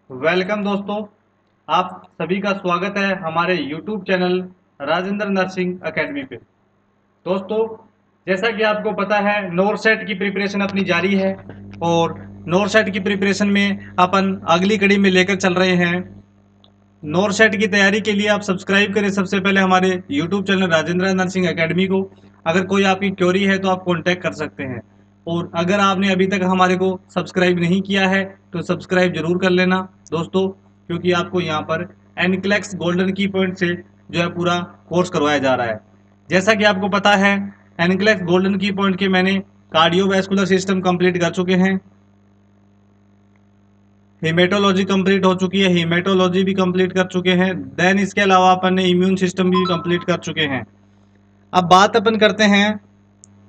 Welcome दोस्तों, आप सभी का स्वागत है हमारे YouTube channel Rajendra nursing academy पे। दोस्तों, जैसा कि आपको पता है नोरसेट की प्रिपरेशन अपनी जारी है और नोरसेट की प्रिपरेशन में अपन अगली कड़ी में लेकर चल रहे हैं। नोरसेट की तैयारी के लिए आप सब्सक्राइब करें सबसे पहले हमारे YouTube channel Rajendra nursing academy को। अगर कोई आपकी क्वेरी है तो आप कॉन्टैक्ट कर सकते हैं, और अगर आपने अभी तक हमारे को सब्सक्राइब नहीं किया है तो सब्सक्राइब जरूर कर लेना दोस्तों, क्योंकि आपको यहाँ पर एनक्लेक्स गोल्डन की पॉइंट से जो है पूरा कोर्स करवाया जा रहा है। जैसा कि आपको पता है एनक्लेक्स गोल्डन की पॉइंट के मैंने कार्डियोवैस्कुलर सिस्टम कंप्लीट कर चुके हैं, हेमेटोलॉजी कंप्लीट हो चुकी है, हेमेटोलॉजी भी कंप्लीट कर चुके हैं, देन इसके अलावा अपन ने इम्यून सिस्टम भी कंप्लीट कर चुके हैं। अब बात अपन करते हैं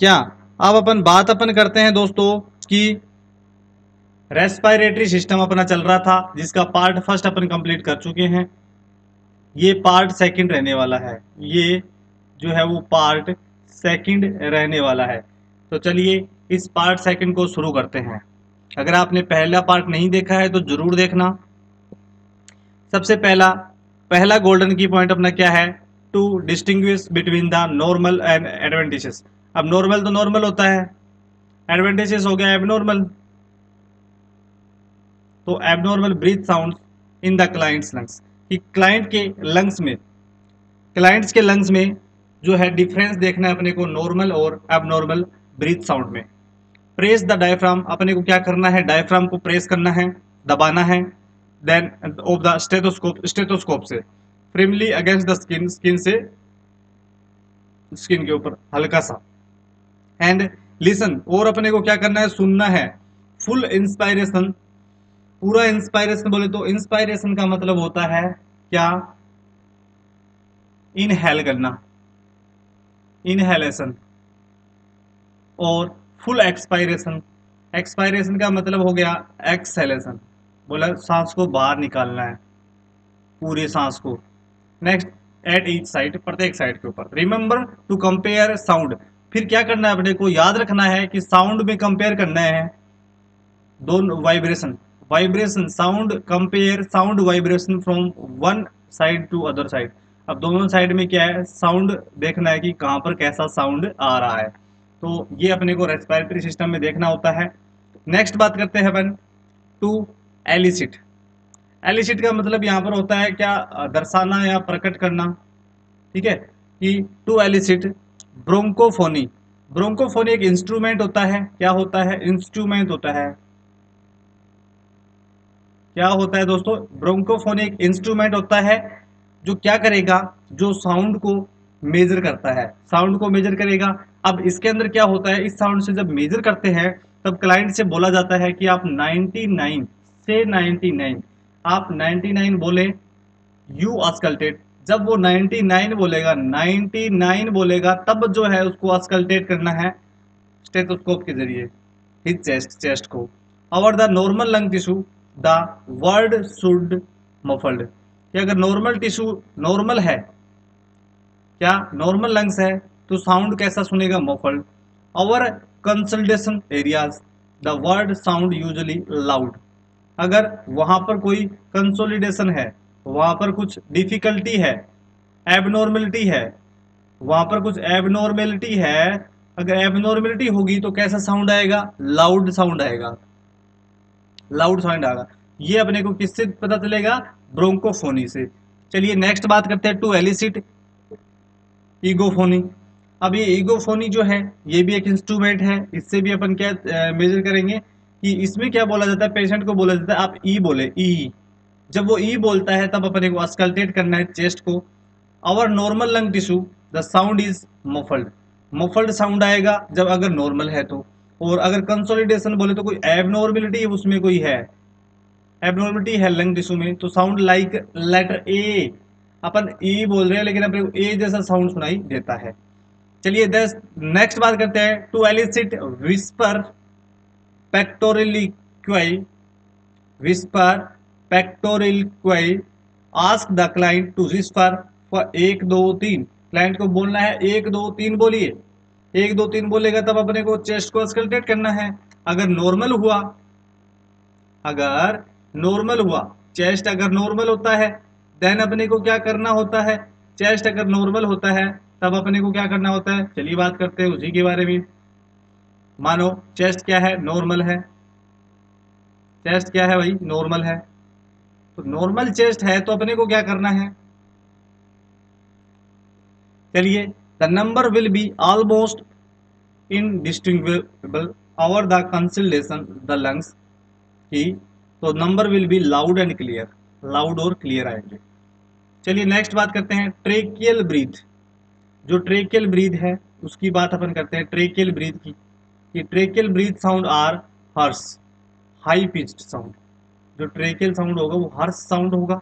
क्या अब अपन बात अपन करते हैं दोस्तों कि रेस्पिरेटरी सिस्टम अपना चल रहा था, जिसका पार्ट फर्स्ट अपन कंप्लीट कर चुके हैं। ये पार्ट सेकंड रहने वाला है, ये जो है वो पार्ट सेकंड रहने वाला है। तो चलिए इस पार्ट सेकंड को शुरू करते हैं। अगर आपने पहला पार्ट नहीं देखा है तो जरूर देखना। सबसे पहला गोल्डन की पॉइंट अपना क्या है? To distinguish between the normal and adventitious. अब नॉर्मल तो नॉर्मल होता है, एडवेंटिजेस हो गया एबनॉर्मल। तो abnormal breath sound in the client's lungs, कि क्लाइंट के लंग्स में, क्लाइंट्स के लंग्स में जो है डिफरेंस देखना है अपने को नॉर्मल और एबनॉर्मल ब्रीथ साउंड में। प्रेस द डायफ्राम, अपने को क्या करना है? डायफ्राम को प्रेस करना है, दबाना है। Then of the stethoscope, stethoscope से firmly against the skin, skin से स्किन के ऊपर हल्का सा। एंड लिसन, और अपने को क्या करना है? सुनना है। फुल इंस्पायरेशन, पूरा इंस्पायरेशन बोले तो इंस्पायरेशन का मतलब होता है क्या? इनहेल करना, इनहेलेशन। और फुल एक्सपायरेशन, एक्सपायरेशन का मतलब हो गया एक्सहेलेशन, बोला सांस को बाहर निकालना है, पूरे सांस को। नेक्स्ट, एट ईच साइड, प्रत्येक साइड के ऊपर। रिमेंबर टू कंपेयर साउंड, फिर क्या करना है? अपने को याद रखना है कि साउंड में कंपेयर करना है दोनों vibration, vibration sound, compare sound vibration from one side to other side. अब दोनों साइड में क्या है? साउंड देखना है कि कहाँ पर कैसा साउंड आ रहा है। तो ये अपने को रेस्पिरेटरी सिस्टम में देखना होता है। नेक्स्ट बात करते हैं अपन टू एलिसिट। एलिसिट का मतलब यहाँ पर होता है क्या? दर्शाना या प्रकट करना। ठीक है, कि टू एलिसिट ब्रोंकोफोनी। ब्रोंकोफोनी एक इंस्ट्रूमेंट होता है। क्या होता है? इंस्ट्रूमेंट होता है। क्या होता है दोस्तों? ब्रोंकोफोनी एक इंस्ट्रूमेंट होता है जो क्या करेगा? जो साउंड को मेजर करता है, साउंड को मेजर करेगा। अब इसके अंदर क्या होता है? इस साउंड से जब मेजर करते हैं तब क्लाइंट से बोला जाता है कि आप 99 से 99, आप 99 बोले, यू अस्कल्टेट। जब वो 99 बोलेगा, 99 बोलेगा, तब जो है उसको अस्कल्टेट करना है स्टेथोस्कोप के जरिए हिज चेस्ट को। और the normal lung tissue the word should muffled, कि अगर नॉर्मल टिश्यू नॉर्मल है, क्या नॉर्मल लंग्स है, तो साउंड कैसा सुनेगा? मफल्ड। और consultation areas the word sound usually loud. अगर वहां पर कोई कंसोलिडेशन है, वहां पर कुछ डिफिकल्टी है, एबनॉर्मेलिटी है, वहां पर कुछ एबनॉर्मेलिटी है, अगर एबनॉर्मेलिटी होगी तो कैसा साउंड आएगा? लाउड साउंड आएगा, लाउड साउंड आएगा। ये अपने को किससे पता चलेगा? ब्रोंकोफोनी से। चलिए नेक्स्ट बात करते हैं टू एलिसिट ईगोफोनी। अब ये ईगोफोनी जो है ये भी एक इंस्ट्रूमेंट है। इससे भी अपन क्या मेजर करेंगे कि इसमें क्या बोला जाता है? पेशेंट को बोला जाता है आप ई बोले, ई। जब वो ई बोलता है तब अपने को अस्कल्टेट करना है चेस्ट को। Over normal lung tissue the sound is muffled, muffled sound आएगा जब अगर नॉर्मल है तो। और अगर कंसोलिडेशन बोले तो कोई एबनॉर्मेलिटी उसमें कोई है, एबनॉर्मलिटी है लंग टिश्यू में, तो साउंड लाइक लेटर ए। अपन ई बोल रहे हैं लेकिन अपने को ए जैसा साउंड सुनाई देता है। चलिए दस नेक्स्ट बात करते हैं to elicit whisper pectoriloquy, whisper pectoriloquy ask the client to whisper for 1 2 3। Client को बोलना है 1 2 3 बोलिए, 1 2 3 बोलेगा तब अपने को चेस्ट को स्कल्टेट करना है। अगर नॉर्मल हुआ, अगर नॉर्मल हुआ चेस्ट अगर नॉर्मल होता है देन अपने को क्या करना होता है, चेस्ट अगर नॉर्मल होता है तब अपने को क्या करना होता है, चलिए बात करते हैं उसी के बारे में। मानो चेस्ट क्या है, नॉर्मल है, चेस्ट क्या है भाई, नॉर्मल है। तो नॉर्मल चेस्ट है तो अपने को क्या करना है, चलिए the number will be almost indistinguishable over the consolidation the lungs की, तो number will be loud and clear, loud और क्लियर आएंगे। चलिए नेक्स्ट बात करते हैं ट्रेकियल ब्रीथ। जो ट्रेकियल ब्रीथ है उसकी बात अपन करते हैं, ट्रेकियल ब्रीथ की, कि tracheal breath sound are harsh, high pitched sound. जो ट्रेकियल साउंड होगा वो हर्स साउंड होगा,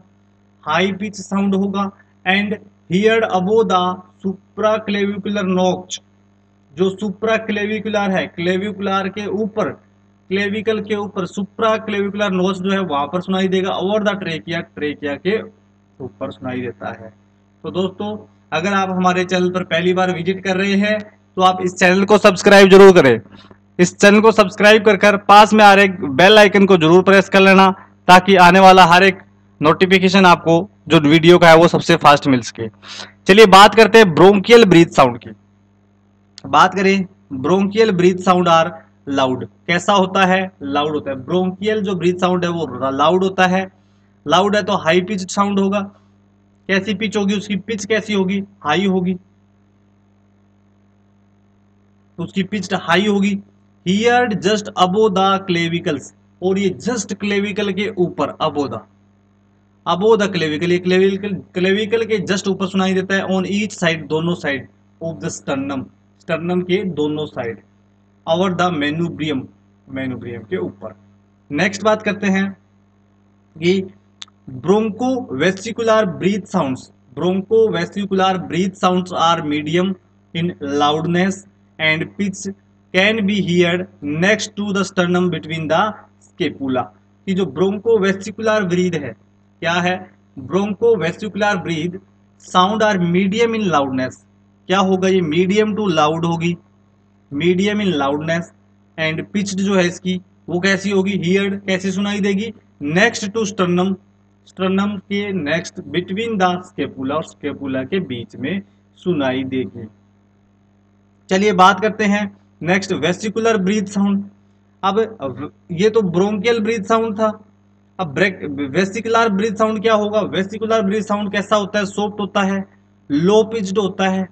हाई पिच साउंड होगा, and heard above the supraclavicular notch. जो सुप्रा क्लेविकुलर है, क्लेविकुलर के ऊपर, क्लेविकल के ऊपर सुप्रा क्लेविकुलर नोच जो है वहां पर सुनाई देगा, और द ट्रेकिया, ट्रेकिया के ऊपर सुनाई देता है। तो दोस्तों अगर आप हमारे चैनल पर पहली बार विजिट कर रहे हैं तो आप इस चैनल को सब्सक्राइब जरूर करें। इस चैनल को सब्सक्राइब कर पास में आ रहे बेल आइकन को जरूर प्रेस कर लेना, ताकि आने वाला हर एक नोटिफिकेशन आपको जो वीडियो का है वो सबसे फास्ट मिल सके। चलिए बात करते हैं ब्रोंकियल ब्रीथ साउंड की। बात करें bronchial breath sound are loud. कैसा होता है, लाउड होता है। ब्रोंकियल जो ब्रीथ साउंड है वो लाउड होता है। लाउड है तो हाई पिच साउंड होगा। कैसी पिच होगी, उसकी पिच कैसी होगी, हाई होगी, तो उसकी पिच हाई होगी। Heard just above the clavicles, और ये जस्ट क्लेविकल के ऊपर, अबो द क्लेविकल, ये क्लेविकल, क्लेविकल के जस्ट ऊपर सुनाई देता है। ऑन ईच साइड, दोनों side of the sternum, sternum के दोनों side, over the manubrium, manubrium के ऊपर। नेक्स्ट बात करते हैं कि bronchovesicular breath sounds, bronchovesicular breath sounds are medium in loudness and pitch, can be heard next to the sternum between the scapula. कि जो ब्रोंको वेस्टिकुलर ब्रीथ है, क्या है, bronchovesicular breath sound are medium in loudness. क्या होगा, ये medium to loud होगी, medium in loudness, and pitched जो है इसकी वो कैसी होगी, हियर्ड कैसे सुनाई देगी, नेक्स्ट टू स्टर्नम, स्टर्नम के नेक्स्ट, बिटवीन द स्केपुला, और स्केपुला के बीच में सुनाई देगी। चलिए बात करते हैं नेक्स्ट वेस्टिकुलर ब्रीथ साउंड। अब ये तो ब्रोंकियल ब्रीथ साउंड था, अब वेस्टिकुलर ब्रीथ साउंड क्या होगा। वेस्टिकुलर ब्रीथ साउंड कैसा होता है, सॉफ्ट होता है, लो पिच्ड होता है,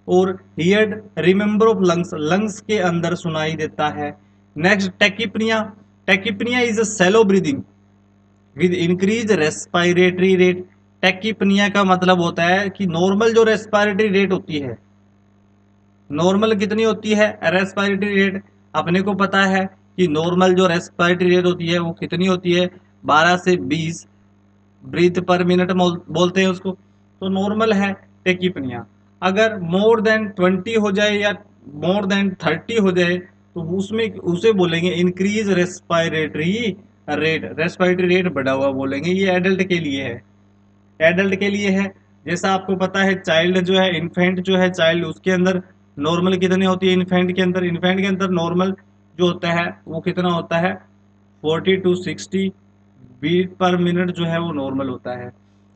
और heard remember of lungs, lungs के अंदर सुनाई देता है। Next tachypnea, tachypnea is a shallow breathing with increase respiratory rate. Tachypnea का मतलब होता है कि नॉर्मल जो रेस्पिरेटरी रेट होती है, नॉर्मल कितनी होती है रेस्पिरेटरी रेट, अपने को पता है कि नॉर्मल जो रेस्पिरेटरी रेट होती है वो कितनी होती है, 12 से 20 ब्रीथ पर मिनट बोलते हैं उसको, तो नॉर्मल है टेकिपनिया। अगर मोर देन 20 हो जाए या मोर देन 30 हो जाए तो उसमें उसे बोलेंगे increase respiratory rate, respiratory rate बढ़ा हुआ बोलेंगे। ये एडल्ट के लिए है, एडल्ट के लिए है। जैसा आपको पता है चाइल्ड जो है, इन्फेंट जो है चाइल्ड, उसके अंदर नॉर्मल कितनी होती है, इन्फेंट के अंदर, इन्फेंट के अंदर नॉर्मल जो होता है वो कितना होता है, 40 to 60 बीट पर मिनट जो है वो नॉर्मल होता है।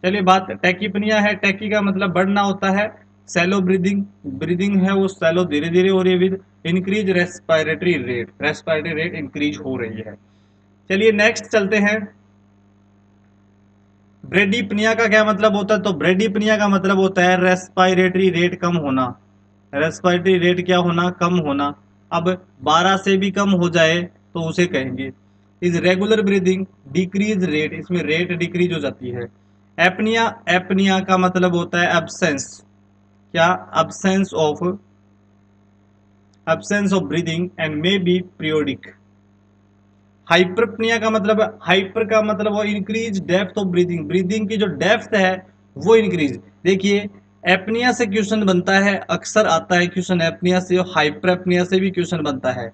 चलिए बात टैकीपनिया है, टैकी का मतलब बढ़ना होता है, सैलो ब्रीदिंग, ब्रीदिंग है वो सैलो धीरे धीरे हो रही है, with increase respiratory rate, respiratory rate increase हो रही है। चलिए नेक्स्ट चलते हैं, ब्रेडीपनिया का क्या मतलब होता है, तो ब्रेडीपनिया का मतलब होता है रेस्पिरेटरी रेट कम होना, रेस्पिरेटरी रेट क्या होना, कम होना। अब 12 से भी कम हो जाए तो उसे कहेंगे is regular breathing decrease rate, इसमें रेट डिक्रीज हो जाती है। एपनिया, एपनिया का मतलब होता है एब्सेंस, क्या, absence of breathing and may be periodic. Hyperpnoea का मतलब, हाइपर का मतलब वो increase depth of breathing, breathing की जो डेप्थ है वो इंक्रीज। देखिए एपनिया से क्वेश्चन बनता है, अक्सर आता है क्वेश्चन एपनिया से, और हाइपर एपनिया से भी क्वेश्चन बनता है।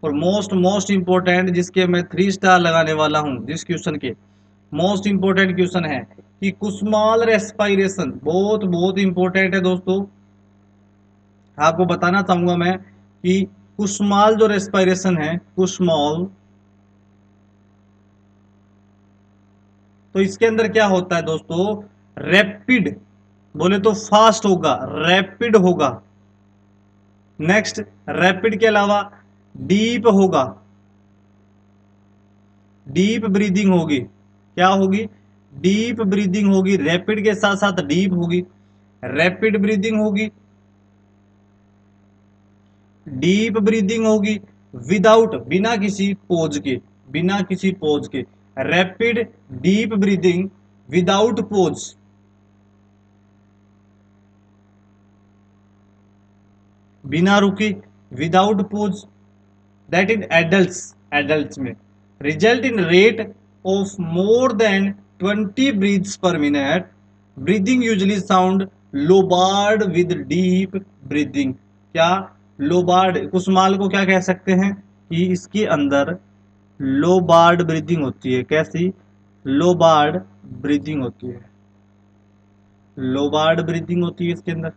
और मोस्ट इंपॉर्टेंट जिसके मैं 3 स्टार लगाने वाला हूं, जिस क्वेश्चन के मोस्ट इंपॉर्टेंट क्वेश्चन है कि कुसमाल रेस्पिरेशन, बहुत बहुत इंपॉर्टेंट है दोस्तों। आपको बताना चाहूंगा मैं कि कुसमाल जो रेस्पिरेशन है, कुसमाल, तो इसके अंदर क्या होता है दोस्तों, रैपिड, बोले तो फास्ट होगा, रैपिड होगा। नेक्स्ट, रैपिड के अलावा डीप होगा, डीप ब्रीदिंग होगी। क्या होगी, डीप ब्रीदिंग होगी। रैपिड के साथ साथ डीप होगी, रैपिड ब्रीदिंग होगी, डीप ब्रीदिंग होगी, विदाउट, बिना किसी पोज के, बिना किसी पोज के, rapid deep breathing without pause. बिना रुके, without pause, that in adults, adults में result in rate of more than 20 breaths per minute. Breathing usually sound laboured with deep breathing. क्या, लोबार्ड, कुसुमाल को क्या कह सकते हैं कि इसके अंदर लोबार्ड ब्रीदिंग होती है। कैसी, लोबार्ड ब्रीदिंग होती है, लोबार्ड ब्रीदिंग होती है इसके अंदर,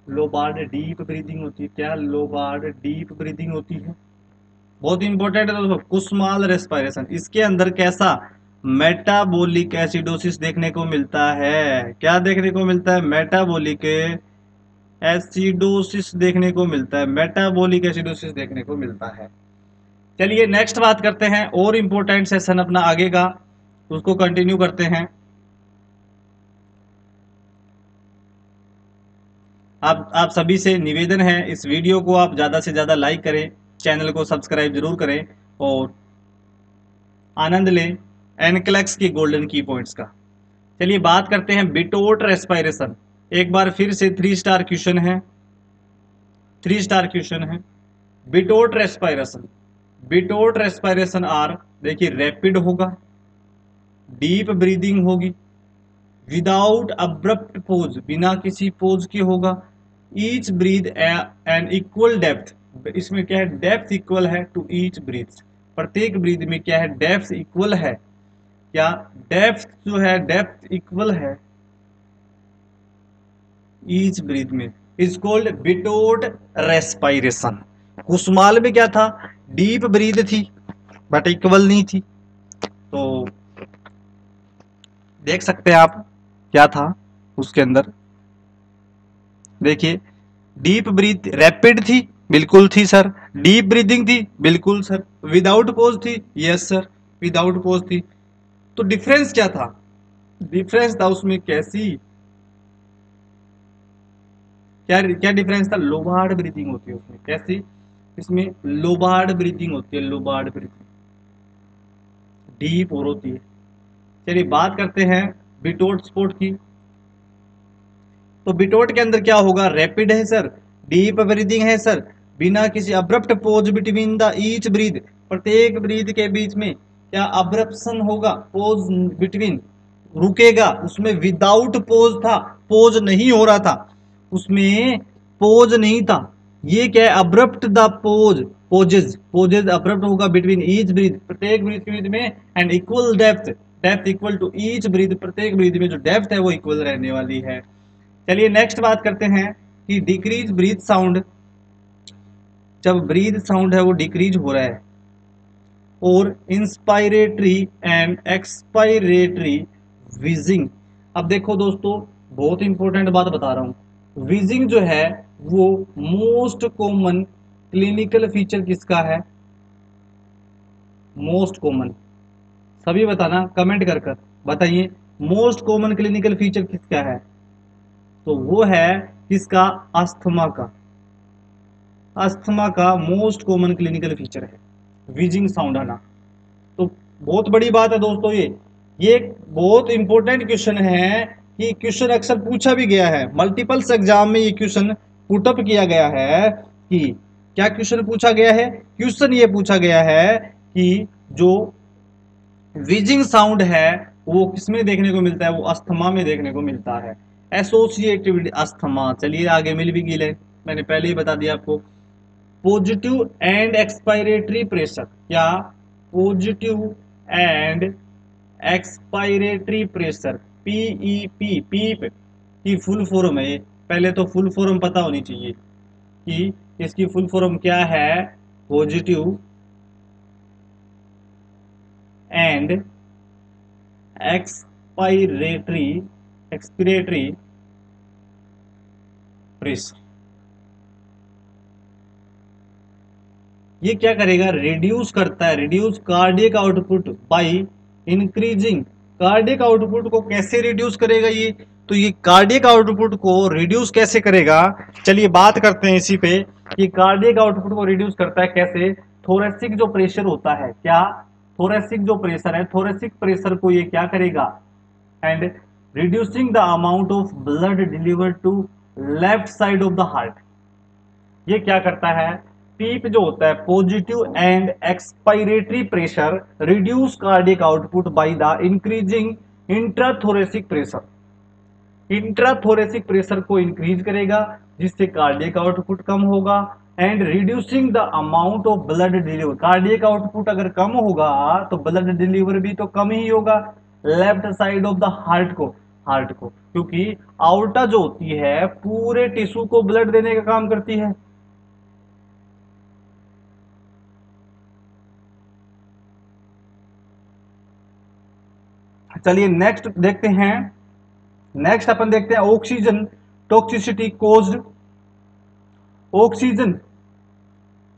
लोबार्ड डीप ब्रीदिंग होती है। क्या, लोबार्ड डीप ब्रीदिंग होती है। बहुत इंपॉर्टेंट है दोस्तों, कुसुमाल रेस्पिरेशन, इसके अंदर कैसा, मेटाबॉलिक एसिडोसिस देखने को मिलता है। क्या देखने को मिलता है, मेटाबॉलिक एसिडोसिस देखने को मिलता है, मेटाबॉलिक एसिडोसिस देखने को मिलता है। चलिए नेक्स्ट बात करते हैं, और इंपॉर्टेंट सेशन अपना आगे का, उसको कंटिन्यू करते हैं। आप सभी से निवेदन है, इस वीडियो को आप ज़्यादा से ज़्यादा लाइक करें, चैनल को सब्सक्राइब जरूर करें और आनंद लें एनक्लेक्स की गोल्डन की पॉइंट्स का। चलिए बात करते हैं बिटोट रेस्पिरेशन। एक बार फिर से 3 स्टार क्वेश्चन है, 3 स्टार क्वेश्चन है। Biot respiration, Biot respiration are, देखिए रैपिड होगा, डीप ब्रीदिंग होगी, विदाउट अब्रप्ट पोज, बिना किसी पोज के होगा, each breath an equal depth, इसमें क्या है, डेप्थ इक्वल है टू ईच ब्रीथ, प्रत्येक ब्रीथ में क्या है, डेप्थ इक्वल है। क्या, डेप्थ जो है, डेप्थ इक्वल है ईच ब्रीथ में, इज कॉल्ड बिटोट रेस्पिरेशन। कुसुमाल में क्या था, डीप ब्रीथ थी बट इक्वल नहीं थी। तो देख सकते हैं आप क्या था उसके अंदर, देखिए डीप ब्रीथ, रैपिड थी, बिल्कुल थी सर, डीप ब्रीदिंग थी, बिल्कुल सर, विदाउट पोज थी, यस सर, विदाउट पोज थी। तो डिफरेंस क्या था, डिफरेंस था उसमें कैसी, क्या क्या डिफरेंस था, लोबार्ड ब्रीदिंग होती है उसमें, कैसी, इसमें लोबार्ड ब्रीदिंग होती है, लोबार्ड ब्रीदिंग डीप और होती है। चलिए बात करते हैं बिटोट स्पोर्ट की। तो बिटोट के अंदर क्या होगा, रैपिड है सर, डीप ब्रीदिंग है सर, बिना किसी abrupt pause between the each breath, प्रत्येक ब्रीथ के बीच में क्या अब्रप्शन होगा, पोज बिटवीन, रुकेगा, उसमें विदाउट पोज था, पोज नहीं हो रहा था, उसमें पोज नहीं था। ये क्या है, abrupt the pause, pauses, pauses abrupt होगा बिटवीन ईच ब्रीथ, प्रत्येक ब्रीथ के बीच में, and equal depth, depth equal to each breath, प्रत्येक ब्रीथ में जो डेप्थ है वो इक्वल रहने वाली है। चलिए नेक्स्ट बात करते हैं कि डिक्रीज ब्रीथ साउंड, जब ब्रीथ साउंड है वो डिक्रीज हो रहा है, और इंस्पायरेटरी एंड एक्सपायरेटरी विजिंग। अब देखो दोस्तों, बहुत इंपॉर्टेंट बात बता रहा हूं, विजिंग जो है वो मोस्ट कॉमन क्लिनिकल फीचर किसका है, मोस्ट कॉमन, सभी बताना कमेंट कर कर बताइए, मोस्ट कॉमन क्लिनिकल फीचर किसका है, तो वो है किसका, अस्थमा का, अस्थमा का मोस्ट कॉमन क्लिनिकल फीचर है विजिंग साउंड आना। तो बहुत बड़ी बात है दोस्तों, ये एक बहुत इंपॉर्टेंट क्वेश्चन है, कि क्वेश्चन अक्सर पूछा भी गया है, मल्टीपल्स एग्जाम में ये क्वेश्चन पुटअप किया गया है, कि क्या क्वेश्चन पूछा गया है, क्वेश्चन ये पूछा गया है कि जो विजिंग साउंड है वो किसमें देखने को मिलता है, वो अस्थमा में देखने को मिलता है, एसोसिएटेड अस्थमा। चलिए आगे मिल भी गई, मैंने पहले ही बता दिया आपको। पॉजिटिव एंड एक्सपायरेटरी प्रेशर, क्या, positive end expiratory pressure, PEP, PEEP की फुल फॉर्म है, पहले तो फुल फॉर्म पता होनी चाहिए कि इसकी फुल फॉर्म क्या है, positive end expiratory expiratory pressure. ये क्या करेगा, रिड्यूस करता है, reduce cardiac output by increasing. Cardiac output को कैसे रिड्यूस करेगा ये, तो ये कार्डियक आउटपुट को रिड्यूस कैसे करेगा, चलिए बात करते हैं इसी पे कि कार्डियक आउटपुट को रिड्यूस करता है कैसे। थोरेसिक जो प्रेशर होता है, क्या थोरेसिक जो प्रेशर है, थोरेसिक प्रेशर को ये क्या करेगा, and reducing the amount of blood delivered to left side of the heart. ये क्या करता है, पीप जो होता है positive end expiratory pressure reduce cardiac output by the increasing intrathoracic pressure. Intrathoracic pressure को इंक्रीज करेगा जिससे कार्डियक आउटपुट कम होगा, and reducing the amount of blood deliver. Cardiac output अगर कम होगा तो ब्लड डिलीवर भी तो कम ही होगा left side of the heart को क्योंकि आउटा जो होती है पूरे टिश्यू को ब्लड देने का काम करती है। चलिए नेक्स्ट देखते हैं, नेक्स्ट अपन देखते हैं oxygen toxicity caused. Oxygen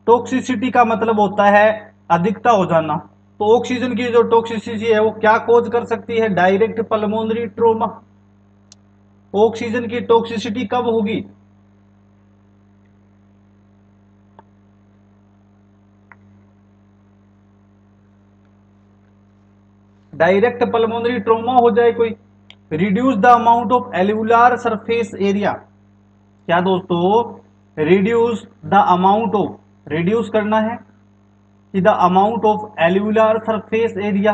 toxicity का मतलब होता है अधिकता हो जाना। तो ऑक्सीजन की जो टॉक्सिसिटी है वो क्या कोज कर सकती है, डायरेक्ट पल्मोनरी ट्रोमा। ऑक्सीजन की टॉक्सिसिटी कब होगी, डायरेक्ट पल्मोनरी ट्रोमा हो जाए कोई। Reduce the amount of alveolar surface area. क्या दोस्तों, reduce the amount of, reduce करना है कि the amount of alveolar surface area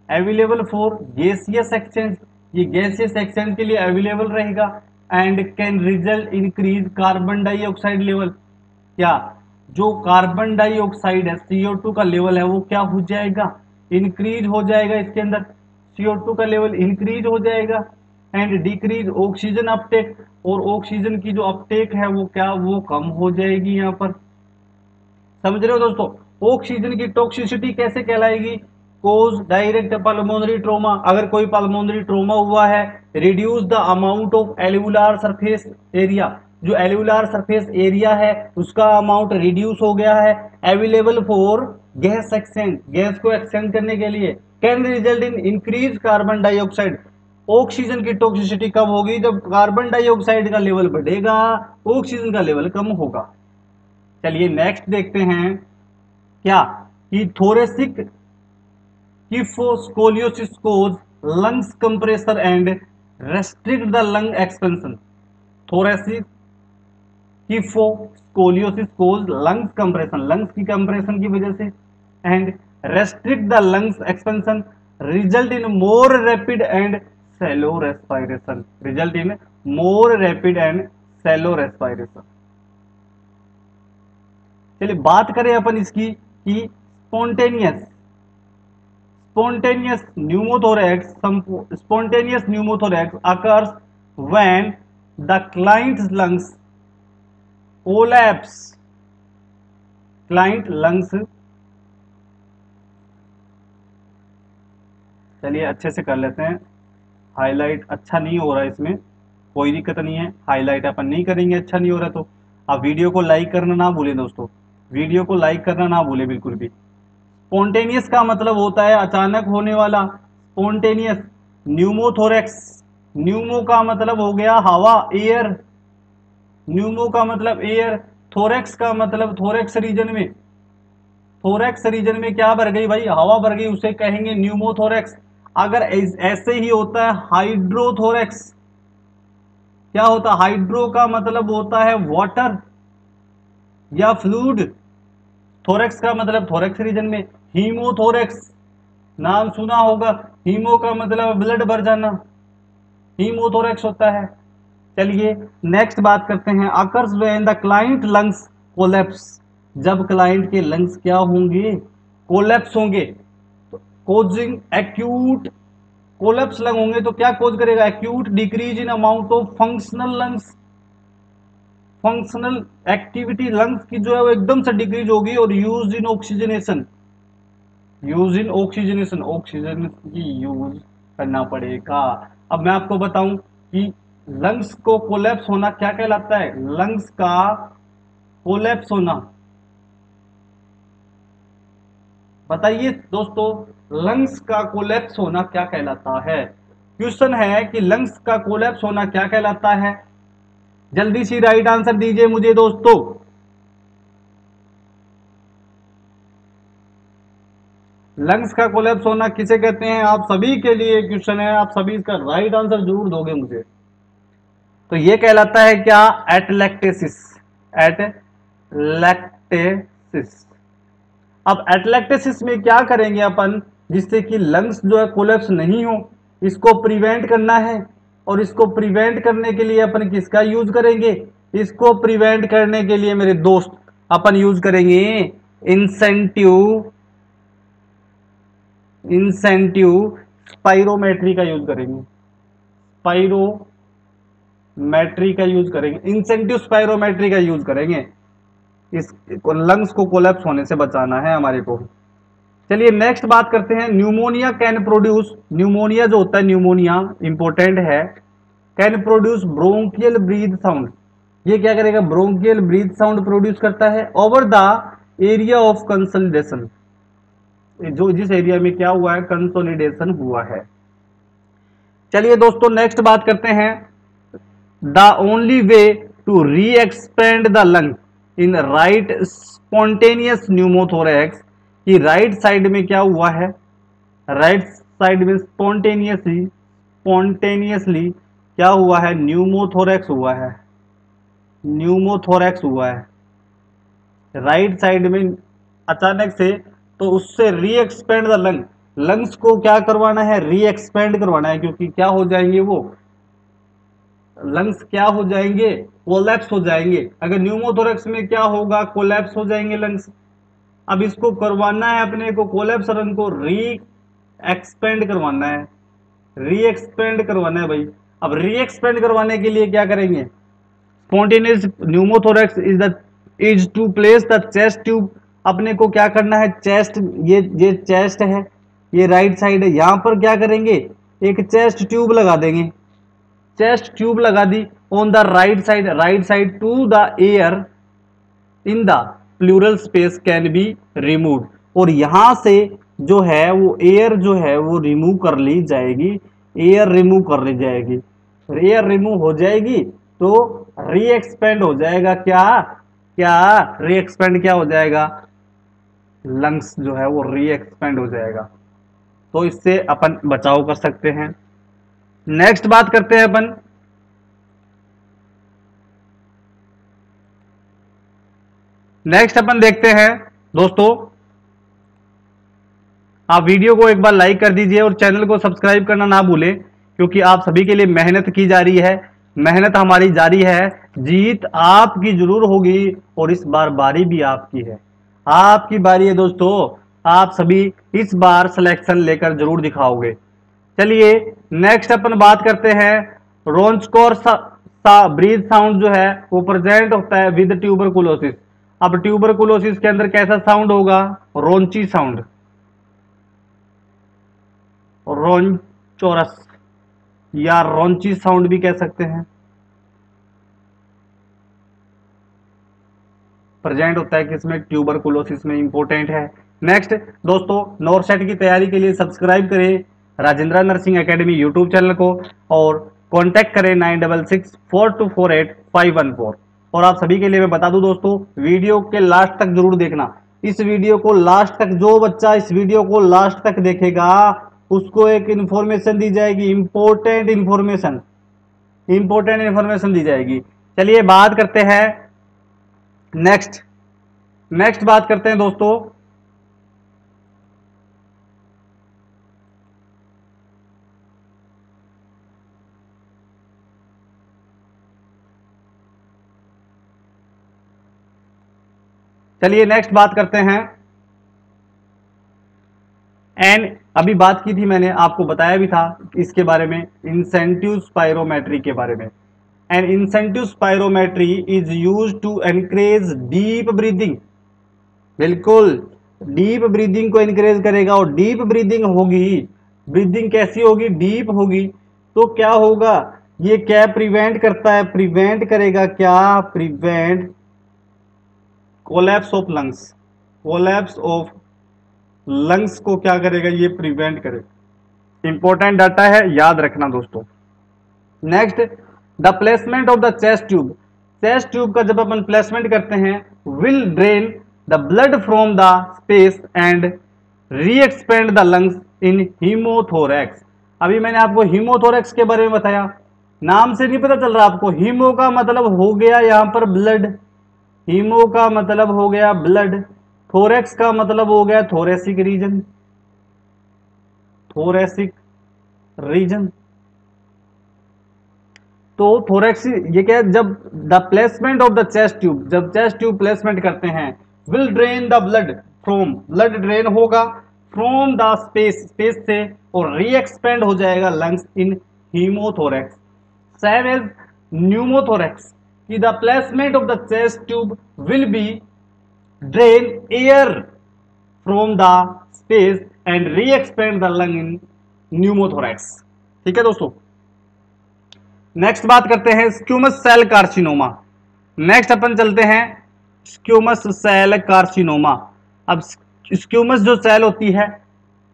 available for gaseous exchange. ये गैसियस एक्सचेंज के लिए अवेलेबल रहेगा, and can result increase carbon dioxide level. क्या जो कार्बन डाइऑक्साइड है CO2 का लेवल है वो क्या हो जाएगा, इंक्रीज हो जाएगा, इसके अंदर CO2 का लेवल इंक्रीज हो जाएगा, एंड डिक्रीज ऑक्सीजन अपटेक। और ऑक्सीजन की जो अपटेक है वो क्या, वो कम हो जाएगी यहाँ पर। समझ रहे हो दोस्तों, ऑक्सीजन की टॉक्सिसिटी कैसे कहलाएगी, कोज डायरेक्ट पल्मोनरी ट्रोमा। अगर कोई पल्मोनरी ट्रोमा हुआ है, reduce the amount of alveolar surface area. जो एल्वुलार सरफेस एरिया है उसका अमाउंट रिड्यूस हो गया है, available for gas exchange, gas को एक्सचेंज करने के लिए, can result in increase carbon dioxide. Oxygen की टॉक्सिसिटी कब होगी, जब कार्बन डाइऑक्साइड का लेवल बढ़ेगा, ऑक्सीजन का लेवल कम होगा। चलिए नेक्स्ट देखते हैं, क्या कि thoracic kyphoscoliosis cause lungs compressor and restrict the lung expansion. Thoracic kyphoscoliosis cause lungs compression, lungs की कंप्रेशन की वजह से, and restrict the lungs expansion, result in more rapid and shallow respiration, result in more rapid and shallow respiration. चलिए बात करें अपन इसकी कि spontaneous pneumothorax occurs when the client's lungs collapse. Client lungs, चलिए अच्छे से कर लेते हैं, हाईलाइट अच्छा नहीं हो रहा है इसमें, कोई दिक्कत नहीं है, हाईलाइट अपन नहीं करेंगे, अच्छा नहीं हो रहा तो आप वीडियो को लाइक करना ना भूलें दोस्तों, वीडियो को लाइक करना ना भूलें बिल्कुल भी। स्पॉन्टेनियस का मतलब होता है अचानक होने वाला, स्पॉन्टेनियस। न्यूमोथोरेक्स, न्यूमो का मतलब हो गया हवा, एयर, न्यूमो का मतलब एयर, थोरेक्स का मतलब थोरेक्स रीजन में, थोरेक्स रीजन में क्या भर गई भाई, हवा भर गई, उसे कहेंगे न्यूमोथोरेक्स। अगर ऐसे ही होता है हाइड्रोथोरेक्स, क्या होता है, हाइड्रो का मतलब होता है वाटर या फ्लूइड, थोरेक्स का मतलब थोरेक्स रीजन में। हीमोथोरेक्स नाम सुना होगा, हीमो का मतलब ब्लड भर जाना, हीमोथोरेक्स होता है। चलिए नेक्स्ट बात करते हैं, occurs when the client lungs collapse. जब क्लाइंट के लंग्स क्या होंगे, कोलैप्स होंगे, कोजिंग एक्यूट, कोलैप्स लंग होंगे तो क्या कोज करेगा, acute decrease in amount of functional lungs. Functional activity lungs की जो है वो एकदम से डिक्रीज होगी, और यूज इन ऑक्सीजन की यूज करना पड़ेगा। अब मैं आपको बताऊं कि लंग्स को कोलैप्स होना क्या कहलाता है। लंग्स का कोलैप्स होना, बताइए दोस्तों, लंग्स का कोलैप्स होना क्या कहलाता है। क्वेश्चन है कि लंग्स का कोलैप्स होना क्या कहलाता है। जल्दी सी राइट आंसर दीजिए मुझे दोस्तों। लंग्स का कोलैप्स होना किसे कहते हैं, आप सभी के लिए क्वेश्चन है, आप सभी इसका राइट आंसर जरूर दोगे मुझे। तो ये कहलाता है क्या, एटलैक्टेसिस। एटलैक्टेसिस। अब एटलैक्टेसिस में क्या करेंगे अपन, जिससे कि लंग्स जो है कोलैप्स नहीं हो, इसको प्रिवेंट करना है। और इसको प्रिवेंट करने के लिए अपन किसका यूज करेंगे, इसको प्रिवेंट करने के लिए मेरे दोस्त अपन यूज करेंगे इंसेंटिव इंसेंटिव स्पाइरोमेट्री का यूज करेंगे। स्पाइरोमेट्री का यूज करेंगे, इंसेंटिव स्पाइरोमेट्री का यूज करेंगे। इस लंग्स को कोलैप्स होने से बचाना है हमारे को। चलिए नेक्स्ट बात करते हैं, न्यूमोनिया कैन प्रोड्यूस। न्यूमोनिया जो होता है, न्यूमोनिया इंपॉर्टेंट है, can produce bronchial breath sound. ये क्या करेगा, ब्रोंकियल ब्रीथ साउंड प्रोड्यूस करता है over the area of consolidation. जो जिस एरिया में क्या हुआ है, कंसोलिडेशन हुआ है। चलिए दोस्तों नेक्स्ट बात करते हैं, the only way to re expand the lung in right spontaneous pneumothorax, कि राइट साइड में क्या हुआ है, राइट साइड में स्पॉन्टेनियसली क्या हुआ है, न्यूमोथोरैक्स हुआ है। न्यूमोथोरैक्स हुआ है राइट साइड में अचानक से, तो उससे री एक्सपेंड द लंग, लंग्स को क्या करवाना है, री एक्सपेंड करवाना है, क्योंकि क्या हो जाएंगे वो लंग्स, क्या हो जाएंगे, कोलैप्स हो जाएंगे। अगर न्यूमोथोरैक्स में क्या होगा, कोलैप्स हो जाएंगे लंग्स। अब इसको करवाना है अपने को, कोलैप्स लंग को री एक्सपेंड करवाना है, री एक्सपेंड करवाना है भाई। अब री एक्सपेंड करवाने के लिए क्या करेंगे, spontaneous pneumothorax is to place the chest tube. अपने को क्या करना है, चेस्ट, ये चेस्ट है, ये राइट साइड है, यहां पर क्या करेंगे, एक चेस्ट ट्यूब लगा देंगे। चेस्ट ट्यूब लगा दी on the right side to the air in the pleural space can be remove. और यहां से जो है वो एयर जो है वो रिमूव कर ली जाएगी, एयर रिमूव कर ली जाएगी। एयर रिमूव हो जाएगी तो री एक्सपेंड हो जाएगा, क्या क्या री एक्सपेंड क्या हो जाएगा, लंग्स जो है वो री एक्सपेंड हो जाएगा। तो इससे अपन बचाव कर सकते हैं। नेक्स्ट बात करते हैं अपन, नेक्स्ट अपन देखते हैं दोस्तों, आप वीडियो को एक बार लाइक कर दीजिए और चैनल को सब्सक्राइब करना ना भूलें, क्योंकि आप सभी के लिए मेहनत की जा रही है, मेहनत हमारी जारी है। जीत आपकी जरूर होगी और इस बार बारी भी आपकी है, आपकी बारी है दोस्तों। आप सभी इस बार सिलेक्शन लेकर जरूर दिखाओगे। चलिए नेक्स्ट अपन बात करते हैं, रोंचकोर ब्रीथ साउंड जो है वो प्रेजेंट होता है विद ट्यूबरकुलोसिस। अब ट्यूबरकुलोसिस के अंदर कैसा साउंड होगा, रोंची साउंड, रोंचोरस या रोंची साउंड भी कह सकते हैं, प्रेजेंट होता है किसमें, ट्यूबरकुलोसिस में, इंपॉर्टेंट है। नेक्स्ट दोस्तों, नॉरसेट की तैयारी के लिए सब्सक्राइब करें Rajendra nursing academy YouTube channel को और कांटेक्ट करें 9664248514। और आप सभी के लिए मैं बता दूं दोस्तों, वीडियो के लास्ट तक जरूर देखना। इस वीडियो को लास्ट तक, जो बच्चा इस वीडियो को लास्ट तक देखेगा उसको एक इंफॉर्मेशन दी जाएगी, इंपॉर्टेंट इंफॉर्मेशन, इंपॉर्टेंट इंफॉर्मेशन दी जाएगी। चलिए बात करते हैं नेक्स्ट, नेक्स्ट बात करते हैं दोस्तों, चलिए नेक्स्ट बात करते हैं एंड अभी बात की थी मैंने, आपको बताया भी था इसके बारे में, इंसेंटिव स्पाइरोमेट्री के बारे में। And incentive spirometry is use to encourage deep breathing. बिल्कुल, डीप ब्रीदिंग को एनकरेज करेगा, और डीप ब्रीदिंग होगी ब्रीदिंग कैसी होगी, डीप होगी। तो क्या होगा, ये क्या प्रिवेंट करता है, प्रिवेंट करेगा क्या, prevent collapse of lungs, collapse of lungs को क्या करेगा, ये प्रिवेंट करेगा। इंपॉर्टेंट डाटा है, याद रखना दोस्तों। Next, the placement of the chest tube, chest tube का जब अपन प्लेसमेंट करते हैं, will drain the blood from the space and री एक्सपेंड द लंग्स इन हीमोथोरैक्स। अभी मैंने आपको हीमोथोरैक्स के बारे में बताया, नाम से नहीं पता चल रहा आपको, हीमो का मतलब हो गया यहां पर ब्लड, हीमो का मतलब हो गया ब्लड, थोरैक्स का मतलब हो गया थोरेसिक रीजन, थोरेसिक रीजन। तो थोरैक्स ये क्या है, जब the placement of the chest tube, जब चेस्ट ट्यूब प्लेसमेंट करते हैं, will drain the blood from, blood drain होगा फ्रॉम द स्पेस, स्पेस से, और री एक्सपेंड हो जाएगा lungs in haemothorax. Same as pneumothorax कि the placement of the chest tube will be drain air from the space and री expand the lung in pneumothorax. ठीक है दोस्तों, next बात करते हैं स्क्यूमस सेल कार्सिनोमा। नेक्स्ट अपन चलते हैं स्क्यूमस सेल कार्सिनोमा। अब स्क्यूमस जो सेल होती है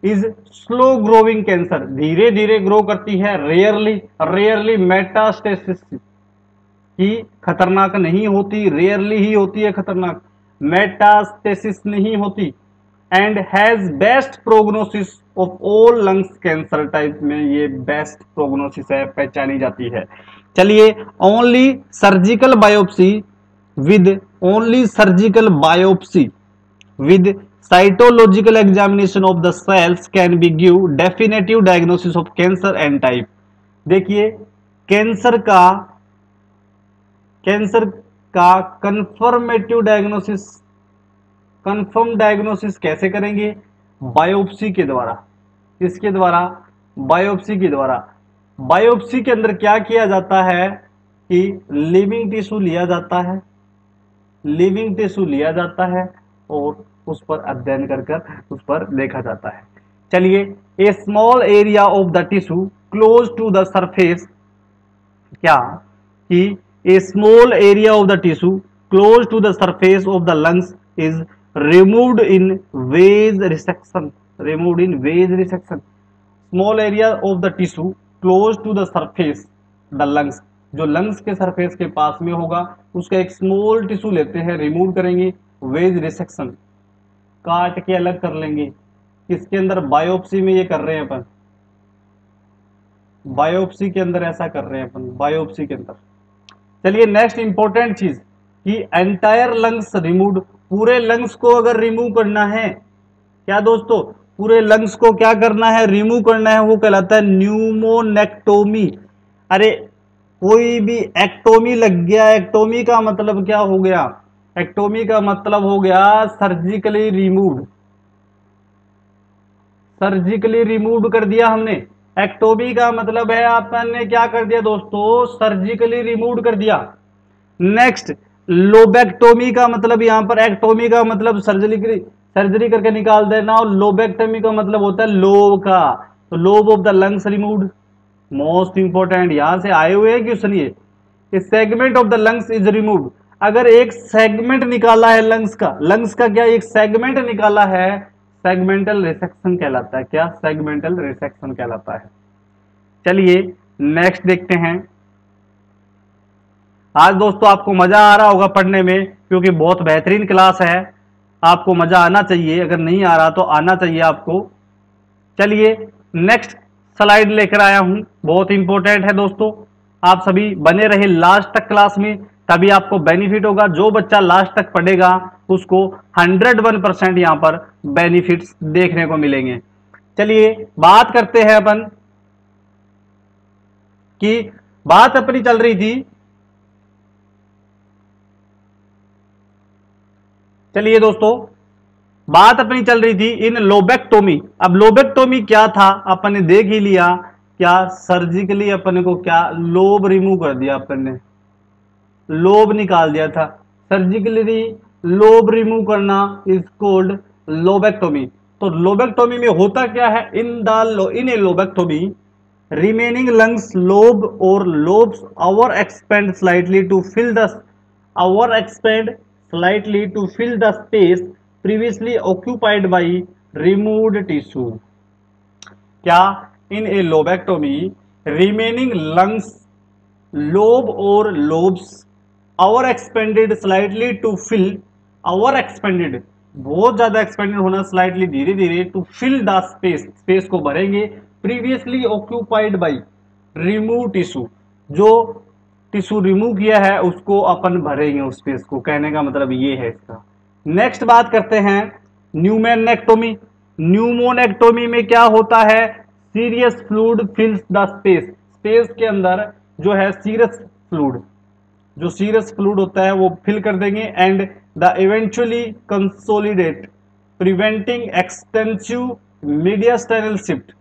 इज स्लो ग्रोइंग कैंसर, धीरे धीरे ग्रो करती है, रेयरली, रेयरली मेटास्टेसिस की खतरनाक नहीं होती, रेयरली ही होती है खतरनाक, मेटास्टेसिस नहीं होती, and has best prognosis of all lungs cancer type में ये बेस्ट प्रोग्नोसिस है, पहचानी जाती है। चलिए, only surgical biopsy with, only surgical biopsy with cytological examination of the cells can be give definitive diagnosis of cancer and type। देखिए, cancer का, cancer का कंफर्मेटिव डायग्नोसिस, कंफर्म डायग्नोसिस कैसे करेंगे, बायोप्सी के द्वारा। किसके द्वारा, बायोप्सी के द्वारा। बायोप्सी के अंदर क्या किया जाता है कि लिविंग टिश्यू लिया जाता है, लिविंग टिश्यू लिया जाता है और उस पर अध्ययन कर कर उस पर देखा जाता है। चलिए, a small area of the tissue close to the surface, क्या कि a small area of the tissue close to the surface of the lungs is removed in wedge resection, removed in wedge resection. Small area of the tissue close to the surface the lungs, जो lungs के surface के पास में होगा उसका एक small tissue लेते हैं, रिमूव करेंगे, वेज रिसेक्शन, काट के अलग कर लेंगे। किसके अंदर, बायोप्सी में ये कर रहे हैं अपन, बायोप्सी के अंदर ऐसा कर रहे हैं अपन, बायोप्सी के अंदर। चलिए, नेक्स्ट इंपॉर्टेंट चीज कि एंटायर लंग्स रिमूव्ड, पूरे लंग्स को अगर रिमूव करना है, क्या दोस्तों, पूरे लंग्स को क्या करना है, रिमूव करना है, वो कहलाता है न्यूमोनेक्टोमी। अरे कोई भी एक्टोमी लग गया, एक्टोमी का मतलब क्या हो गया, एक्टोमी का मतलब हो गया सर्जिकली रिमूव्ड, सर्जिकली रिमूव्ड कर दिया हमने। एक्टोमी का मतलब है आपने क्या कर दिया दोस्तों, सर्जिकली रिमूव्ड कर दिया। नेक्स्ट, लोबेक्टोमी का मतलब, यहां पर एक्टोमी का मतलब सर्जरी, सर्जरी करके निकाल देना, और लोबेक्टोमी का मतलब होता है लोब का, तो lobe of the lungs removed. Most important यहां से आए हुए हैं क्वेश्चन ये, segment of the lungs is removed. अगर एक सेगमेंट निकाला है लंग्स का, लंग्स का क्या एक सेगमेंट निकाला है, सेगमेंटल रिसेक्शन कहलाता है, क्या, सेगमेंटल रिसेक्शन कहलाता है। चलिए, नेक्स्ट देखते हैं। आज दोस्तों आपको मजा आ रहा होगा पढ़ने में, क्योंकि बहुत बेहतरीन क्लास है, आपको मजा आना चाहिए, अगर नहीं आ रहा तो आना चाहिए आपको। चलिए, नेक्स्ट स्लाइड लेकर आया हूं, बहुत इंपॉर्टेंट है दोस्तों, आप सभी बने रहे लास्ट तक क्लास में, तभी आपको बेनिफिट होगा। जो बच्चा लास्ट तक पढ़ेगा उसको 101% यहां पर बेनिफिट्स देखने को मिलेंगे। चलिए, बात करते हैं अपन कि बात अपनी चल रही थी, चलिए दोस्तों, बात अपनी चल रही थी इन लोबेक्टोमी। अब लोबेक्टोमी क्या था अपन ने देख ही लिया, क्या सर्जिकली अपन को क्या लोब रिमूव कर दिया, अपन ने लोब निकाल दिया था। सर्जिकली लोब रिमूव करना इज कॉल्ड लोबेक्टोमी। तो लोबेक्टोमी में होता क्या है, इन a lobectomy remaining lungs lobe or lobes expand slightly to fill the space previously occupied by removed tissue. क्या in a lobectomy remaining lungs lobe और lobes over expanded slightly to fill, over expanded बहुत ज्यादा expanded होना, slightly धीरे धीरे, to fill the space, space को भरेंगे, previously occupied by remove tissue, जो टिश्यू रिमूव किया है उसको अपन भरेंगे उस स्पेस को, कहने का मतलब ये है इसका। नेक्स्ट बात करते हैं न्यूमेनेक्टोमी। न्यूमोनेक्टोमी में क्या होता है, serious fluid fills the space, space के अंदर जो है सीरियस फ्लूइड, जो सीरियस फ्लूइड होता है वो फिल कर देंगे, and the eventually consolidate preventing extensive mediastinal shift,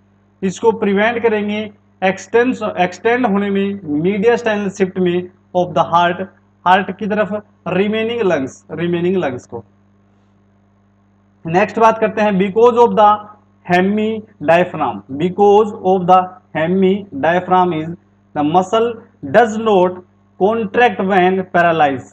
इसको प्रिवेंट करेंगे एक्सटेंड होने में मीडियास्टाइनल शिफ्ट में ऑफ द हार्ट, हार्ट की तरफ रिमेनिंग लंग्स को। नेक्स्ट बात करते हैं because of the hemidiaphragm, because of the hemidiaphragm is the muscle does not contract when paralyse,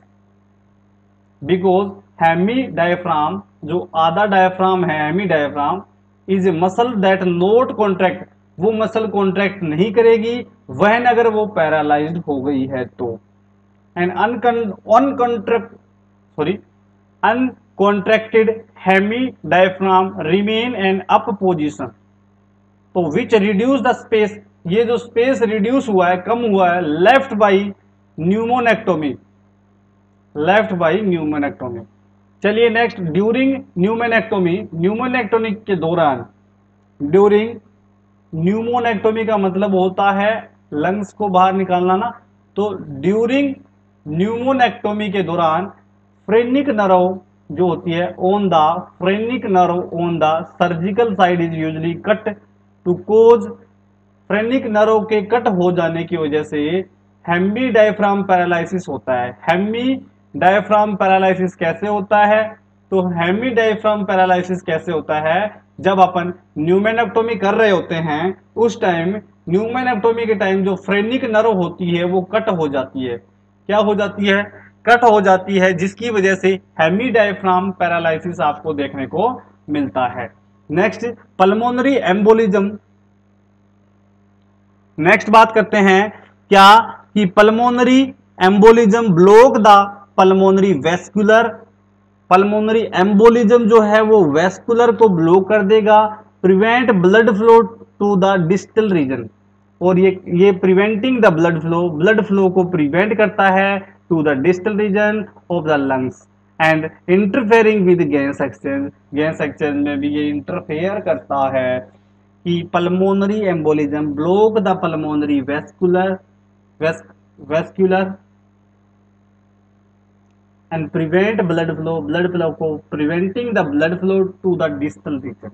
because hemidiaphragm, जो आधा डायफ्राम है hemidiaphragm, is a muscle that not contract, वो muscle contract नहीं करेगी वहन अगर वो paralysed हो गई है तो। And uncontracted hemidiaphragm remain an up position, तो विच रिड्यूस द स्पेस, ये जो स्पेस रिड्यूस हुआ है, कम हुआ है, लेफ्ट बाई न्यूमोनेक्टोमी, चलिए नेक्स्ट, ड्यूरिंग न्यूमोनेक्टोमी, न्यूमोनेक्टोमी के दौरान, ड्यूरिंग न्यूमोनेक्टोमी का मतलब होता है लंग्स को बाहर निकालना ना, तो ड्यूरिंग न्यूमोनेक्टोमी के दौरान फ्रेनिक नर्व जो होती है on the, phrenic nerve on the surgical side is usually cut to cause, phrenic nerve के कट हो जाने की वजह से हेमी डायफ्राम पैरालिसिस होता है। हेमी डायफ्राम पैरालिसिस कैसे होता है, तो हेमी डायफ्राम पैरालिसिस कैसे होता है, जब अपन न्यूमेनेक्टोमी कर रहे होते हैं उस टाइम, न्यूमेनेक्टोमी के टाइम जो फ्रेनिक नर्व होती है वो कट हो जाती है, क्या हो जाती है, कट हो जाती है, जिसकी वजह से हेमी डायफ्राम पैरालिसिस आपको देखने को मिलता है। नेक्स्ट पल्मोनरी एम्बोलिज्म, नेक्स्ट बात करते हैं क्या कि pulmonary embolism block the pulmonary vascular, pulmonary embolism जो है वो वेस्कुलर को ब्लॉक कर देगा, prevent blood flow to the distal region, और ये प्रिवेंटिंग द ब्लड फ्लो को प्रिवेंट करता है to the distal region of the lungs, and interfering with gas exchange, gas exchange में भी ये इंटरफेयर करता है कि pulmonary embolism block the pulmonary vascular and prevent blood flow को preventing the blood flow to the distal region,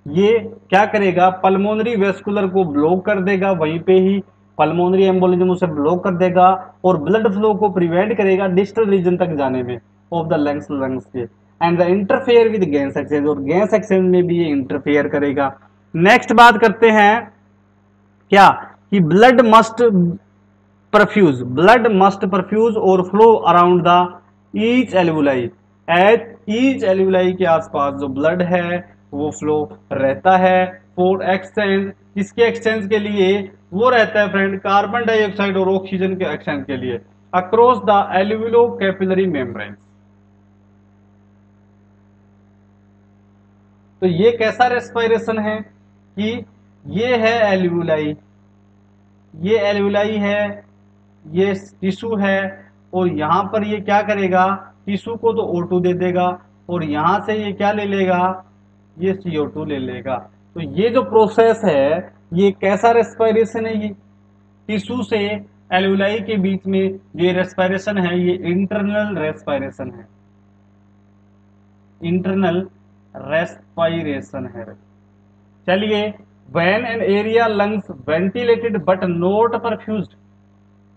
ये क्या करेगा, पल्मोनरी वेस्कुलर को ब्लॉक कर देगा, वहीं पे ही पल्मोनरी एम्बोलिज्म उसे ब्लॉक कर देगा और ब्लड फ्लो को प्रिवेंट करेगा डिस्टल रीजन तक जाने में ऑफ द लंग्स के, and the interfere with gas exchange, और गैस एक्सचेंज में भी ये इंटरफेयर करेगा। नेक्स्ट बात करते हैं क्या कि ब्लड मस्ट परफ्यूज और flow around the each alveoli, each alveoli के आसपास जो ब्लड है वो फ्लो रहता है फॉर एक्सचेंज, किसके एक्सचेंज के लिए, वो रहता है फ्रेंड कार्बन डाइऑक्साइड और ऑक्सीजन के एक्सचेंज के लिए, अक्रॉस द एल्वुलो कैपिलरी मेम्ब्रेन। तो ये कैसा रेस्पिरेशन है कि ये है एल्वुलाई, ये एल्वुलाई है, ये टिश्यू है, और यहां पर ये क्या करेगा, टिश्यू को तो O2 दे देगा और यहां से ये क्या ले लेगा, ये CO2 ले लेगा। तो ये जो प्रोसेस है ये कैसा रेस्पिरेशन है, ये टिश्यू से एल्वुलाई के बीच में ये रेस्पिरेशन है, ये इंटरनल रेस्पिरेशन है, इंटरनल रेस्पिरेशन है। चलिए, when an area lungs ventilated but not perfused,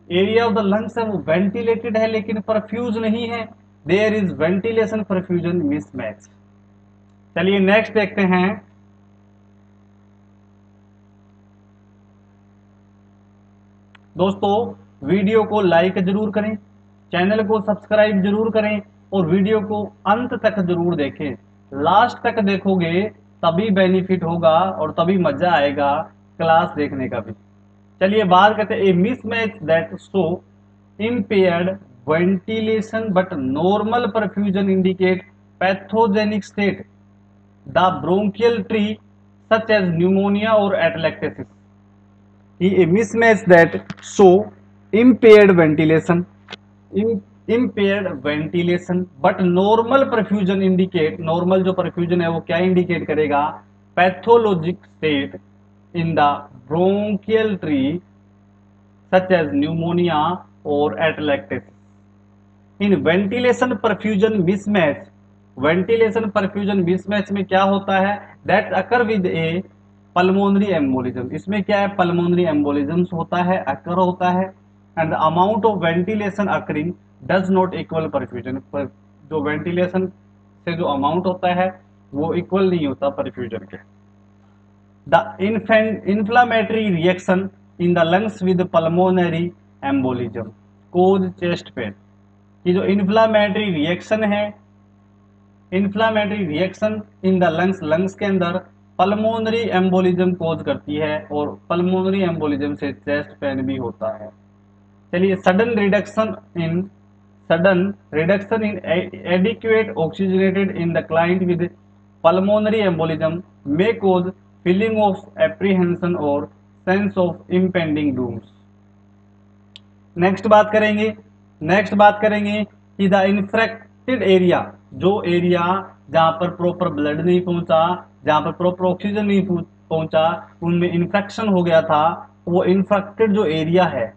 area of the lungs है वो वेंटिलेटेड है लेकिन परफ्यूज नहीं है, there is ventilation perfusion mismatch. चलिए नेक्स्ट देखते हैं। दोस्तों वीडियो को लाइक जरूर करें, चैनल को सब्सक्राइब जरूर करें और वीडियो को अंत तक जरूर देखें। लास्ट तक देखोगे तभी बेनिफिट होगा और तभी मजा आएगा क्लास देखने का भी। चलिए बात करते हैं। A mismatch that show impaired ventilation but normal perfusion indicate pathogenic state, the bronchial tree such as pneumonia or atelectasis. A mismatch that show impaired ventilation impaired ventilation but normal perfusion indicate, normal जो perfusion है वो क्या indicate करेगा, pathologic state in the bronchial tree such as pneumonia or atelectasis. In ventilation perfusion mismatch, ventilation perfusion mismatch में क्या होता है, that occur with A pulmonary embolism, इसमें क्या है, पल्मोनरी एम्बोलिज्म होता है, अकर होता है, and the amount of ventilation occurring does not equal perfusion, पर जो वेंटिलेशन से जो अमाउंट होता है वो इक्वल नहीं होता परफ्यूजन के। The inflammatory reaction in the lungs with pulmonary embolism cause chest pain, कि जो इन्फ्लामेटरी रिएक्शन है, inflammatory reaction in the lungs, lungs के अंदर पल्मोनरी एम्बोलिज्म कोज करती है और पल्मोनरी एम्बोलिज्म से चेस्ट पेन भी होता है। चलिए sudden reduction in adequate oxygenated in the client with pulmonary embolism may cause feeling of apprehension और sense of impending dooms. Next बात करेंगे कि द इन्फेक्टेड एरिया, जो एरिया जहां पर प्रॉपर ब्लड नहीं पहुंचा, जहां पर प्रॉपर ऑक्सीजन नहीं पहुंचा, उनमें इन्फेक्शन हो गया था, वो इन्फेक्टेड जो एरिया है,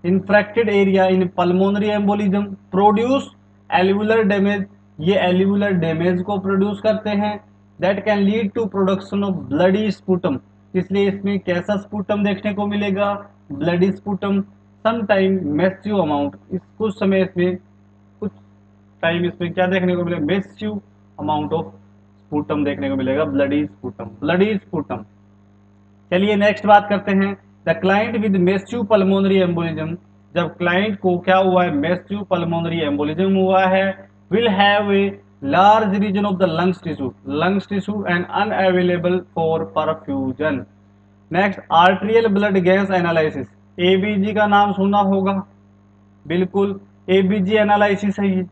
infected area in pulmonary embolism produce alveolar damage, ये एल्वुलर डैमेज को प्रोड्यूस करते हैं, that can lead to production of bloody sputum, इसलिए इसमें कैसा स्पूटम देखने को मिलेगा, bloody sputum, some time massive amount, इस कुछ समय इसमें कुछ टाइम इसमें क्या देखने को मिलेगा, मैसिव अमाउंट ऑफ स्पूटम देखने को मिलेगा, ब्लडी स्पूटम, ब्लडी स्पूटम। चलिए नेक्स्ट बात करते हैं। The client with massive pulmonary embolism, जब क्लाइंट को क्या हुआ है, मैसिव पल्मोनरी एम्बोलिज्म हुआ है, will have a large region of the lungs tissue and unavailable for perfusion. Next arterial blood gas analysis, ABG का नाम सुना होगा, बिल्कुल एबीजी एनालिसिस है, ये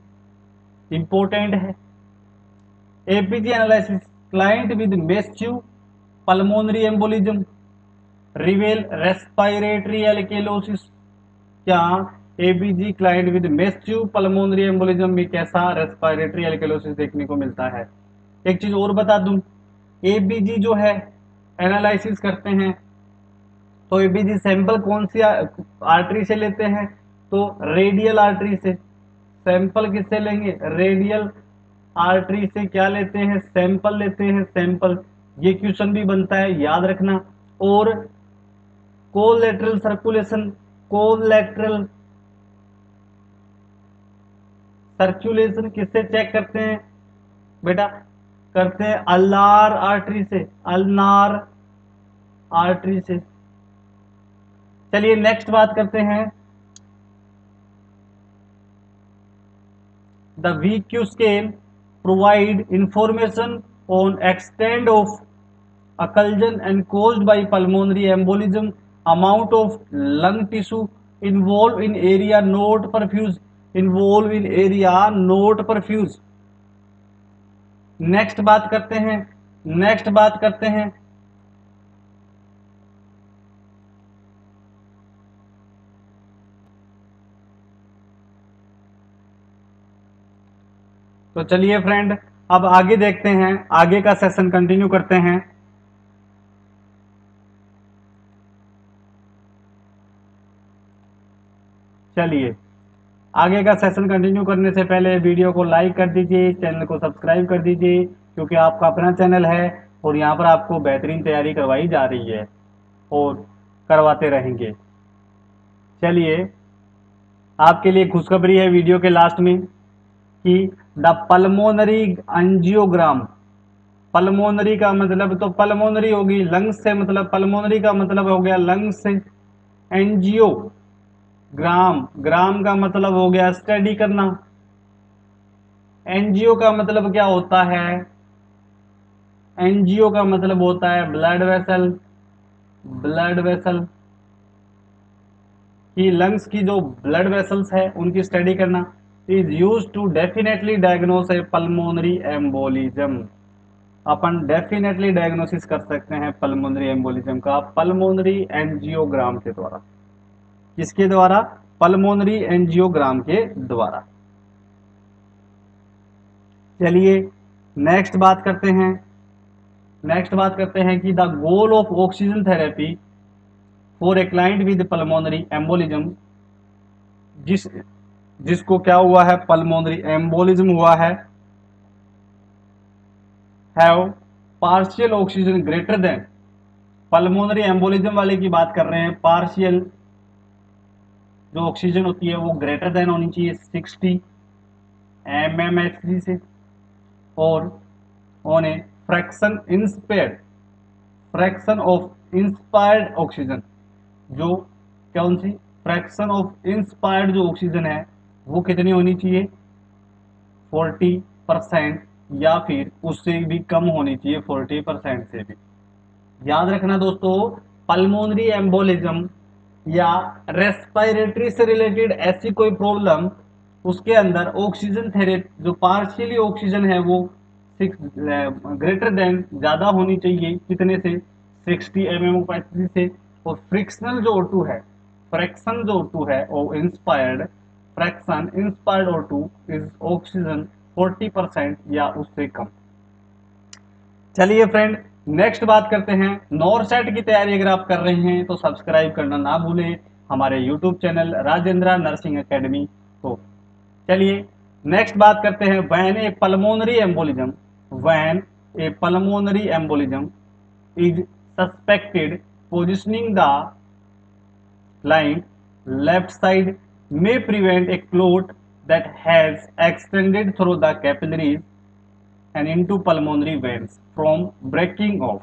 इंपॉर्टेंट है। ABG analysis client with massive pulmonary embolism reveal respiratory alkalosis, क्या ABG client with massive pulmonary embolism में कैसा रेस्पिरेटरी एल्केलोसिस देखने को मिलता है। एक चीज और बता दूं, एबीजी जो है एनालिसिस करते हैं तो एबीजी सैंपल कौन सी आर्टरी से लेते हैं, तो रेडियल आर्टरी से। सैंपल किससे लेंगे, रेडियल आर्टरी से क्या लेते हैं, सैंपल लेते हैं, सैंपल। ये क्वेश्चन भी बनता है, याद रखना। और कोलैटरल सर्कुलेशन, कोलैटरल सर्कुलेशन किससे चेक करते हैं बेटा, करते हैं अल्नार आर्टरी से, अल्नार आर्टरी से। चलिए नेक्स्ट बात करते हैं। The VQ scale provide information on extent of occlusion and caused by pulmonary embolism, amount of lung tissue involved in area not perfused, involved in area not perfused। Next बात करते हैं तो चलिए फ्रेंड अब आगे देखते हैं, आगे का सेशन कंटिन्यू करते हैं। चलिए आगे का सेशन कंटिन्यू करने से पहले वीडियो को लाइक कर दीजिए, चैनल को सब्सक्राइब कर दीजिए, क्योंकि आपका अपना चैनल है और यहाँ पर आपको बेहतरीन तैयारी करवाई जा रही है और करवाते रहेंगे। चलिए आपके लिए खुशखबरी है वीडियो के लास्ट में कि द पल्मोनरी एंजियोग्राम, पल्मोनरी का मतलब तो पल्मोनरी होगी, लंग्स से मतलब पल्मोनरी का मतलब हो गया लंग्स से। एनजीओ ग्राम, ग्राम का मतलब हो गया स्टडी करना। एनजीओ का मतलब क्या होता है? एनजीओ का मतलब होता है ब्लड वेसल। ब्लड वेसल की लंग्स की जो ब्लड वेसल्स है उनकी स्टडी करना। Is use to definitely diagnose a pulmonary embolism. अपन डेफिनेटली डायग्नोसिस कर सकते हैं पल्मोनरी एम्बोलिज्म का पल्मोनरी एंजियोग्राम के द्वारा। किसके द्वारा? पल्मोनरी एंजियोग्राम के द्वारा। चलिए नेक्स्ट बात करते हैं। नेक्स्ट बात करते हैं कि the goal of oxygen therapy for a client with pulmonary embolism, जिसको क्या हुआ है? पल्मोनरी एम्बोलिज्म हुआ है। Have partial oxygen greater than, pulmonary embolism वाले की बात कर रहे हैं, पार्शियल जो ऑक्सीजन होती है वो ग्रेटर देन होनी चाहिए 60 mmHg से। और on a fraction inspired, fraction of inspired oxygen, जो कौन सी? फ्रैक्शन ऑफ इंस्पायर्ड जो ऑक्सीजन है वो कितनी होनी चाहिए? 40% या फिर उससे भी कम होनी चाहिए, 40% से भी। याद रखना दोस्तों, पल्मोनरी एम्बोलिज्म या रेस्पिरेटरी से रिलेटेड ऐसी कोई प्रॉब्लम, उसके अंदर ऑक्सीजन थेरेपी जो पार्शियली ऑक्सीजन है वो ग्रेटर देन ज्यादा होनी चाहिए, कितने से? 60 mmHg से। और फ्रिक्शनल जो O2 है, फ्रैक्शन जो O2 है वो inspired, fraction inspired O2 is oxygen 40% या उससे कम। चलिए फ्रेंड नेक्स्ट बात करते हैं। नॉरसेट की तैयारी अगर आप कर रहे हैं तो सब्सक्राइब करना ना भूलें हमारे YouTube channel Rajendra nursing academy को। चलिए नेक्स्ट बात करते हैं। When A pulmonary embolism, when A pulmonary embolism is suspected, positioning the line left side may prevent a clot that has extended through the capillaries and into pulmonary veins from breaking off।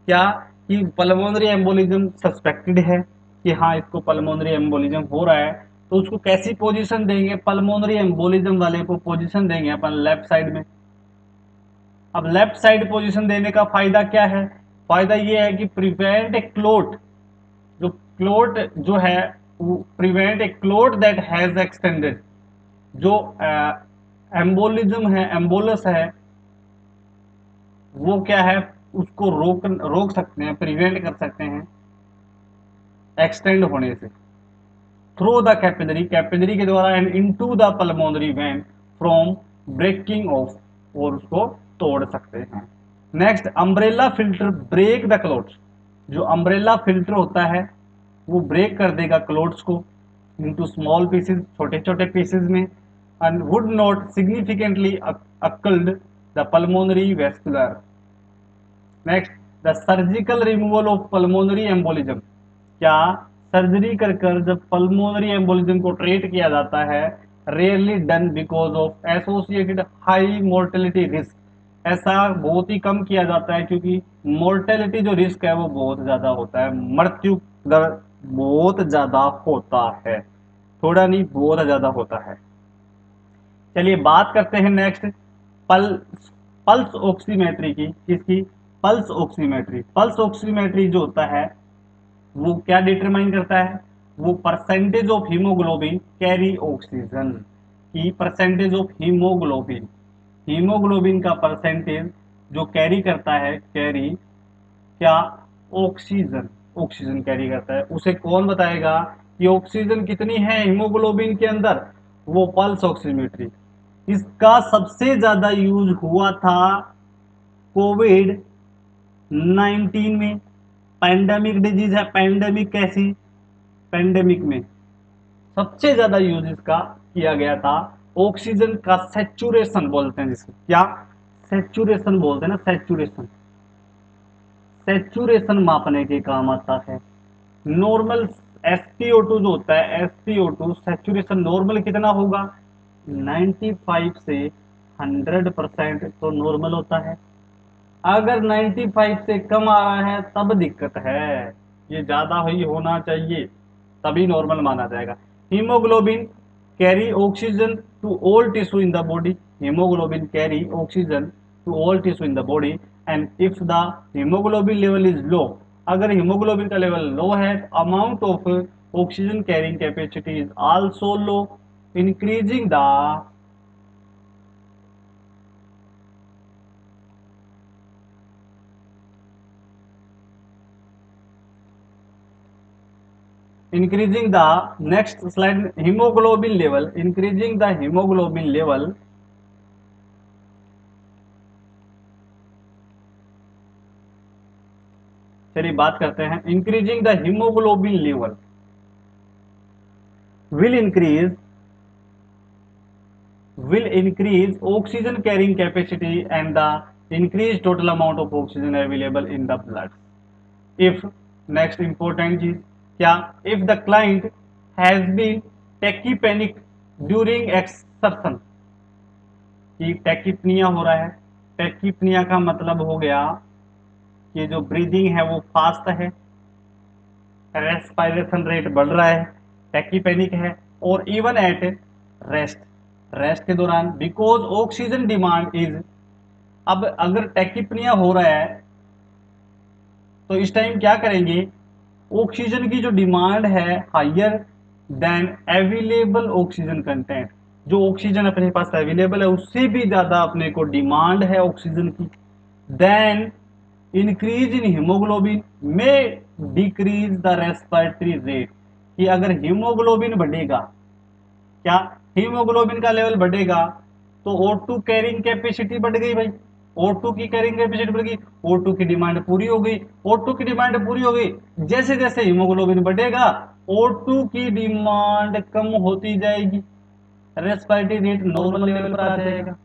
क्या कि pulmonary embolism suspected है कि हाँ इसको pulmonary embolism हो रहा है, तो उसको कैसी पोजीशन देंगे? पल्मोनरी एम्बोलिज्म वाले को पोजीशन देंगे अपन लेफ्ट साइड में। अब लेफ्ट साइड पोजीशन देने का फायदा क्या है? फायदा ये है कि प्रिवेंट ए क्लोट, जो क्लोट जो है वो prevent A clot that has extended, जो एम्बोलिज्म है, एम्बोलस है, वो क्या है? उसको रोक सकते हैं, प्रिवेंट कर सकते हैं एक्सटेंड होने से थ्रू द कैपिलरी, कैपिलरी के द्वारा, and into the pulmonary vein from breaking off, और उसको तोड़ सकते हैं। Next, umbrella filter break the clots, जो अम्ब्रेला फिल्टर होता है वो ब्रेक कर देगा क्लोट्स को इनटू स्मॉल पीसेस, छोटे छोटे पीसेस में, and would not significantly occluded the pulmonary vascular. Next, the surgical removal of pulmonary embolism, क्या सर्जरी कर कर जब पल्मोनरी एम्बोलिज्म को ट्रीट किया जाता है, rarely done because of associated high mortality risk, ऐसा बहुत ही कम किया जाता है क्योंकि मोर्टेलिटी जो रिस्क है वो बहुत ज्यादा होता है, मृत्यु दर बहुत ज्यादा होता है, थोड़ा नहीं बहुत ज्यादा होता है। चलिए बात करते हैं नेक्स्ट पल्स, पल्स ऑक्सीमेट्री की। किसकी? Pulse oximetry. पल्स ऑक्सीमेट्री जो होता है वो क्या डिटरमाइन करता है? वो percentage of haemoglobin carry oxygen की, परसेंटेज ऑफ हीमोग्लोबिन, हीमोग्लोबिन का परसेंटेज जो कैरी करता है, कैरी क्या? ऑक्सीजन, ऑक्सीजन कैरी करता है। उसे कौन बताएगा कि ऑक्सीजन कितनी है हीमोग्लोबिन के अंदर? वो पल्स ऑक्सीमेट्री। इसका सबसे ज्यादा यूज हुआ था कोविड 19 में, पैंडेमिक डिजीज है, पैंडेमिक कैसी? पैंडेमिक में सबसे ज्यादा यूज इसका किया गया था। ऑक्सीजन का सैचुरेशन बोलते हैं जिसको, क्या? सैचुरेशन बोलते हैं ना, सैचुरेशन, सैचुरेशन मापने के काम आता है। नॉर्मल SpO2 जो होता है, SpO2 सैचुरेशन नॉर्मल कितना होगा? 95 से 100% तो नॉर्मल होता है। अगर 95 से कम आ रहा है तब दिक्कत है, ये ज्यादा ही होना चाहिए तभी नॉर्मल माना जाएगा। Haemoglobin carry oxygen to all tissue in the body, haemoglobin carry oxygen to all tissue in the body, and if the haemoglobin level is low, अगर हीमोग्लोबिन का लेवल लो है, amount of oxygen carrying capacity is also low, increasing the increasing the next slide hemoglobin level, increasing the hemoglobin level, चलिए बात करते हैं। Increasing the haemoglobin level will increase oxygen carrying capacity and the increased total amount of oxygen available in the blood if, next important चीज क्या, if the client has been tachypneic during exertion, कि tachypnoea हो रहा है, tachypnoea का मतलब हो गया कि जो ब्रीदिंग है वो फास्ट है, रेस्पिरेशन रेट बढ़ रहा है, टैकिपेनिक है, और इवन एट रेस्ट, रेस्ट के दौरान बिकॉज ऑक्सीजन डिमांड इज, अब अगर टैकिपनिया हो रहा है तो इस टाइम क्या करेंगे, ऑक्सीजन की जो डिमांड है higher than available oxygen content, जो ऑक्सीजन अपने पास अवेलेबल है उससे भी ज्यादा अपने को डिमांड है ऑक्सीजन की, देन इंक्रीज इन हीमोग्लोबिन में डिक्रीज द रेस्पिरेटरी रेट, कि अगर हीमोग्लोबिन बढ़ेगा, क्या हीमोग्लोबिन का लेवल बढ़ेगा तो O2 कैरिंग कैपेसिटी बढ़ गई भाई, O2 की कैरिंग कैपेसिटी बढ़ गई, O2 की डिमांड पूरी हो गई, O2 की डिमांड पूरी हो गई, जैसे जैसे हीमोग्लोबिन बढ़ेगा O2 की डिमांड कम होती जाएगी, रेस्पिरेटरी रेट नॉर्मल लेवल पर आ जाएगा।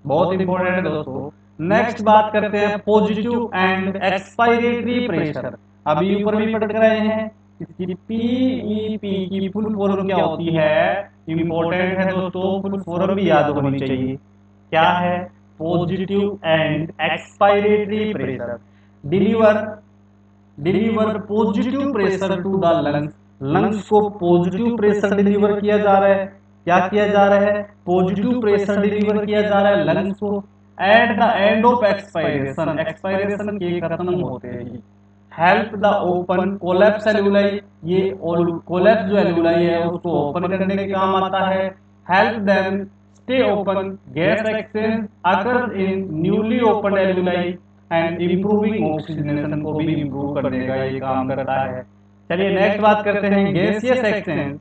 बहुत इंपॉर्टेंट है दोस्तों। नेक्स्ट बात करते हैं पॉजिटिव एंड एक्सपायरेटरी प्रेशर, अभी ऊपर भी पढ़ कर आए हैं, इसकी पीईपी की फुल फॉर्म क्या होती है, इंपॉर्टेंट है दोस्तों, फुल फॉर्म भी याद होनी चाहिए, क्या है, positive end expiratory pressure, deliver deliver positive pressure to the lungs, lungs को पॉजिटिव प्रेशर डिलीवर किया जा रहा है, क्या किया जा रहा है, पॉजिटिव प्रेशर डिलीवर किया जा रहा है लंग्स को, at the end of expiration, expiration के खत्म होते ही, help the open collapse alveoli, ये कोलैप्स जो एल्यूलाई है उसको ओपन करने के काम आता है, help them stay open, gas exchange occurs in newly open एल्यूलाई, and improving oxygenation को भी इंप्रूव कर देगा, ये काम करता है। चलिए नेक्स्ट बात करते हैं गैसियस एक्सचेंज,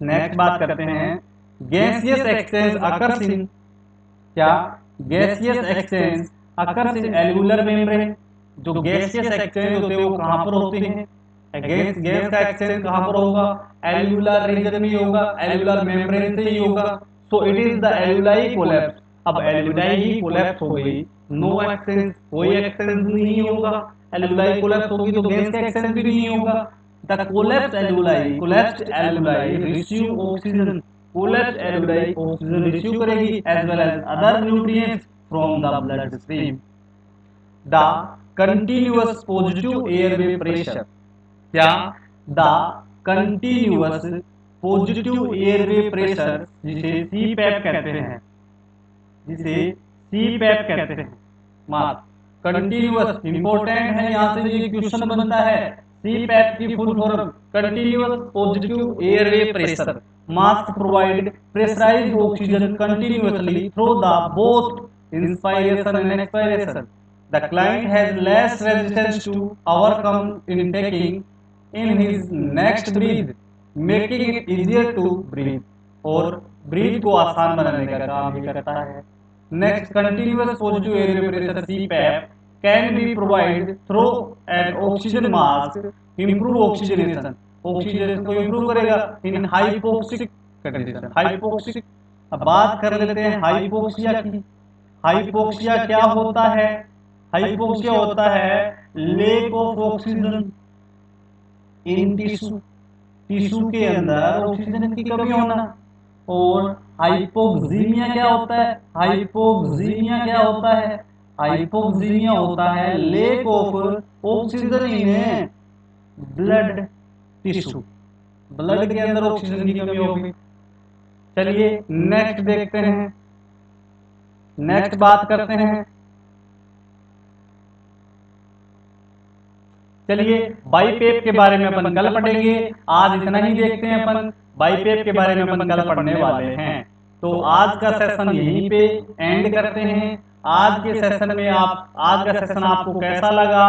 नेक्स्ट बात करते हैं गैसियस एक्सचेंज अकर्स इन, क्या, gaseous exchange occurs in alveolar membrane, जो गैसियस एक्सचेंज होते हैं वो कहां पर होते हैं, गैस गैस का एक्सचेंज कहां पर होगा, एल्वुलर रीजन में होगा, एल्वुलर मेम्ब्रेन से ही होगा, so it is the alveoli collapse, अब एल्वुलाई ही कोलैप्स हो गई, नो एक्सचेंज, कोई एक्सचेंज नहीं होगा, एल्वुलाई कोलैप्स होगी तो गैस का एक्सचेंज भी नहीं होगा, the collapse alveoli, collapsed alveoli receive oxygen, collapse alveoli oxygen receive करेगी as well as other nutrients from the blood stream, the continuous positive airway pressure, क्या, the continuous positive airway pressure, जिसे CPAP कहते हैं, जिसे CPAP कहते हैं, mark continuous important है, यहां से ये क्वेश्चन बनता है, सीपैप की full form continuous positive airway pressure, mask provide pressurised oxygen continuously through the both inspiration and expiration, the client has less resistance to overcome in taking in his next breath, making it easier to breathe, और breath को आसान बनाने का काम ही करता है। Next continuous positive airway pressure CPAP can be provide through an oxygen mask, improve oxygenation, oxygenation को इंप्रूव करेगा इन हाइपोक्सिक कंडीशन, हाइपोक्सिक। अब बात कर लेते हैं हाइपोक्सिया की, हाइपोक्सिया क्या होता है, हाइपोक्सिया होता है lake of oxygen in tissue, tissue के अंदर ऑक्सीजन की कमी होना, और हाइपोक्सीमिया क्या होता है, हाइपोक्सीमिया क्या होता है, हाइपोक्सीमिया होता है lake of oxygen in blood tissue, blood के अंदर ऑक्सीजन की कमी होगी। चलिए नेक्स्ट देखते हैं, नेक्स्ट बात करते हैं। चलिए बाइपेप के बारे में अपन कल पढ़ेंगे, आज इतना ही देखते हैं अपन। बाइपेप के बारे में अपन कल पढ़ने वाले हैं। तो आज का सेशन यहीं पे एंड करते हैं। आज के सेशन में आज का सेशन आपको कैसा लगा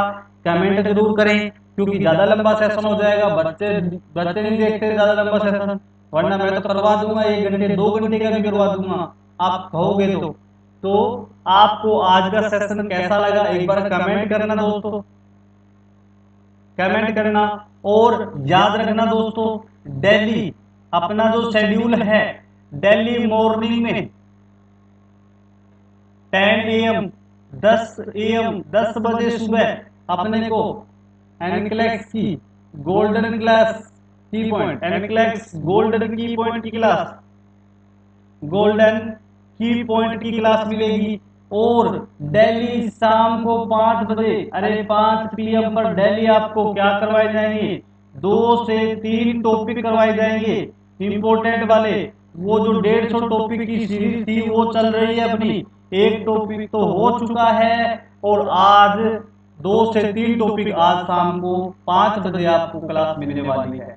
कमेंट जरूर करें, क्योंकि ज्यादा लंबा सेशन हो जाएगा, बच्चे नहीं देखते ज्यादा लंबा सेशन, वरना मैं तो करवा दूंगा 1 घंटे 2 घंटे का भी करवा दूंगा आप कहोगे तो आपको आज का सेशन कैसा लगा एक बार कमेंट करना दोस्तों, कमेंट करना। और याद रखना दोस्तों, डेली अपना जो शेड्यूल है, डेली मॉर्निंग में 10 AM 10 बजे सुबह अपने को एनक्लेक्स की गोल्डन क्लास की पॉइंट, एनक्लेक्स गोल्डन की पॉइंट की क्लास, गोल्डन की पॉइंट की क्लास मिलेगी। और डेली शाम को 5 बजे, अरे 5 PM पर डेली आपको क्या करवाए जाएंगे, 2 से 3 टॉपिक करवाए जाएंगे इंपॉर्टेंट वाले। वो जो 150 टॉपिक की सीरीज थी वो चल रही है अपनी, एक टॉपिक तो हो चुका है और आज 2 से 3 टॉपिक आज शाम को 5 बजे आपको क्लास मिलने वाली है।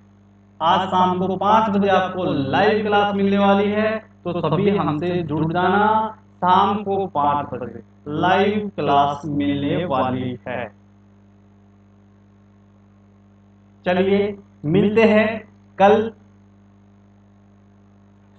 आज शाम को 5 बजे आपको लाइव क्लास मिलने वाली है, तो सभी हमसे जुड़ जाना। शाम को 5 बजे लाइव क्लास मिलने वाली है। चलिए मिलते हैं कल,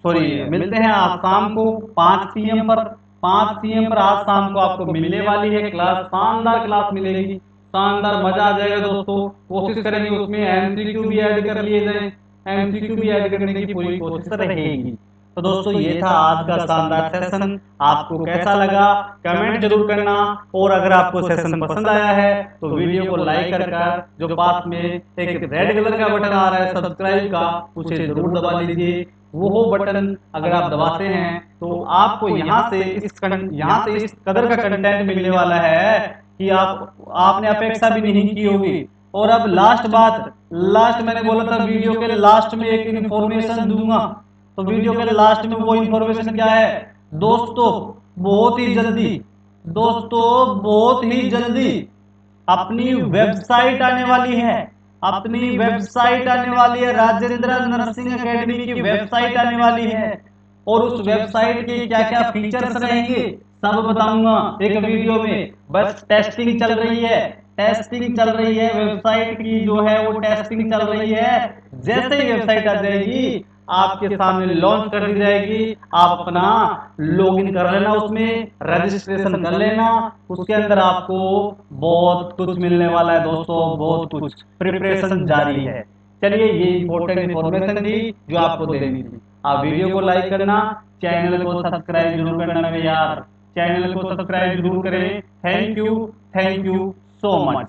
मिलते हैं आज शाम को 5 PM पर। 5 PM पर आज शाम को आपको मिलने वाली है क्लास, शानदार क्लास मिलेगी, शानदार मजा आ जाएगा दोस्तों। कोशिश करेंगे उसमें MCQ भी ऐड कर लिए जाए, MCQ भी ऐड करने की पूरी कोशिश रहेगी। तो दोस्तों ये था आज का शानदार सेशन, आपको कैसा लगा कमेंट जरूर करना। और अगर आपको सेशन पसंद आया है तो वीडियो को लाइक कर जो पास में एक रेड कलर का बटन आ रहा है सब्सक्राइब का, उसे जरूर दबा लीजिए। वो बटन अगर आप दबाते हैं तो आपको यहाँ से इस कदर का कंटेंट मिलने वाला है कि आपने अपेक्षा भी नहीं की होगी। और अब लास्ट मैंने बोला था वीडियो के लास्ट में एक इन्फॉर्मेशन दूंगा, तो वीडियो के लास्ट में वो इन्फॉर्मेशन क्या है दोस्तों, बहुत ही जल्दी अपनी वेबसाइट आने वाली है, राजेंद्र नर्सिंग एकेडमी की वेबसाइट आने वाली है। और उस वेबसाइट के क्या क्या फीचर्स रहेंगे सब बताऊंगा एक वीडियो में। बस टेस्टिंग चल रही है वेबसाइट की, जो है वो टेस्टिंग चल रही है। जैसे ही वेबसाइट आ जाएगी आपके सामने लॉन्च कर दी जाएगी, आप अपना लॉगिन कर लेना, उसमें रजिस्ट्रेशन कर लेना। उसके अंदर आपको बहुत कुछ मिलने वाला है दोस्तों, बहुत कुछ प्रिपरेशन जारी है। चलिए ये इंपॉर्टेंट इन्फॉर्मेशन थी जो आपको देनी थी। आप वीडियो को लाइक करना, चैनल को सब्सक्राइब जरूर करना मेरे यार, चैनल को सब्सक्राइब जरूर करें। Thank you so much.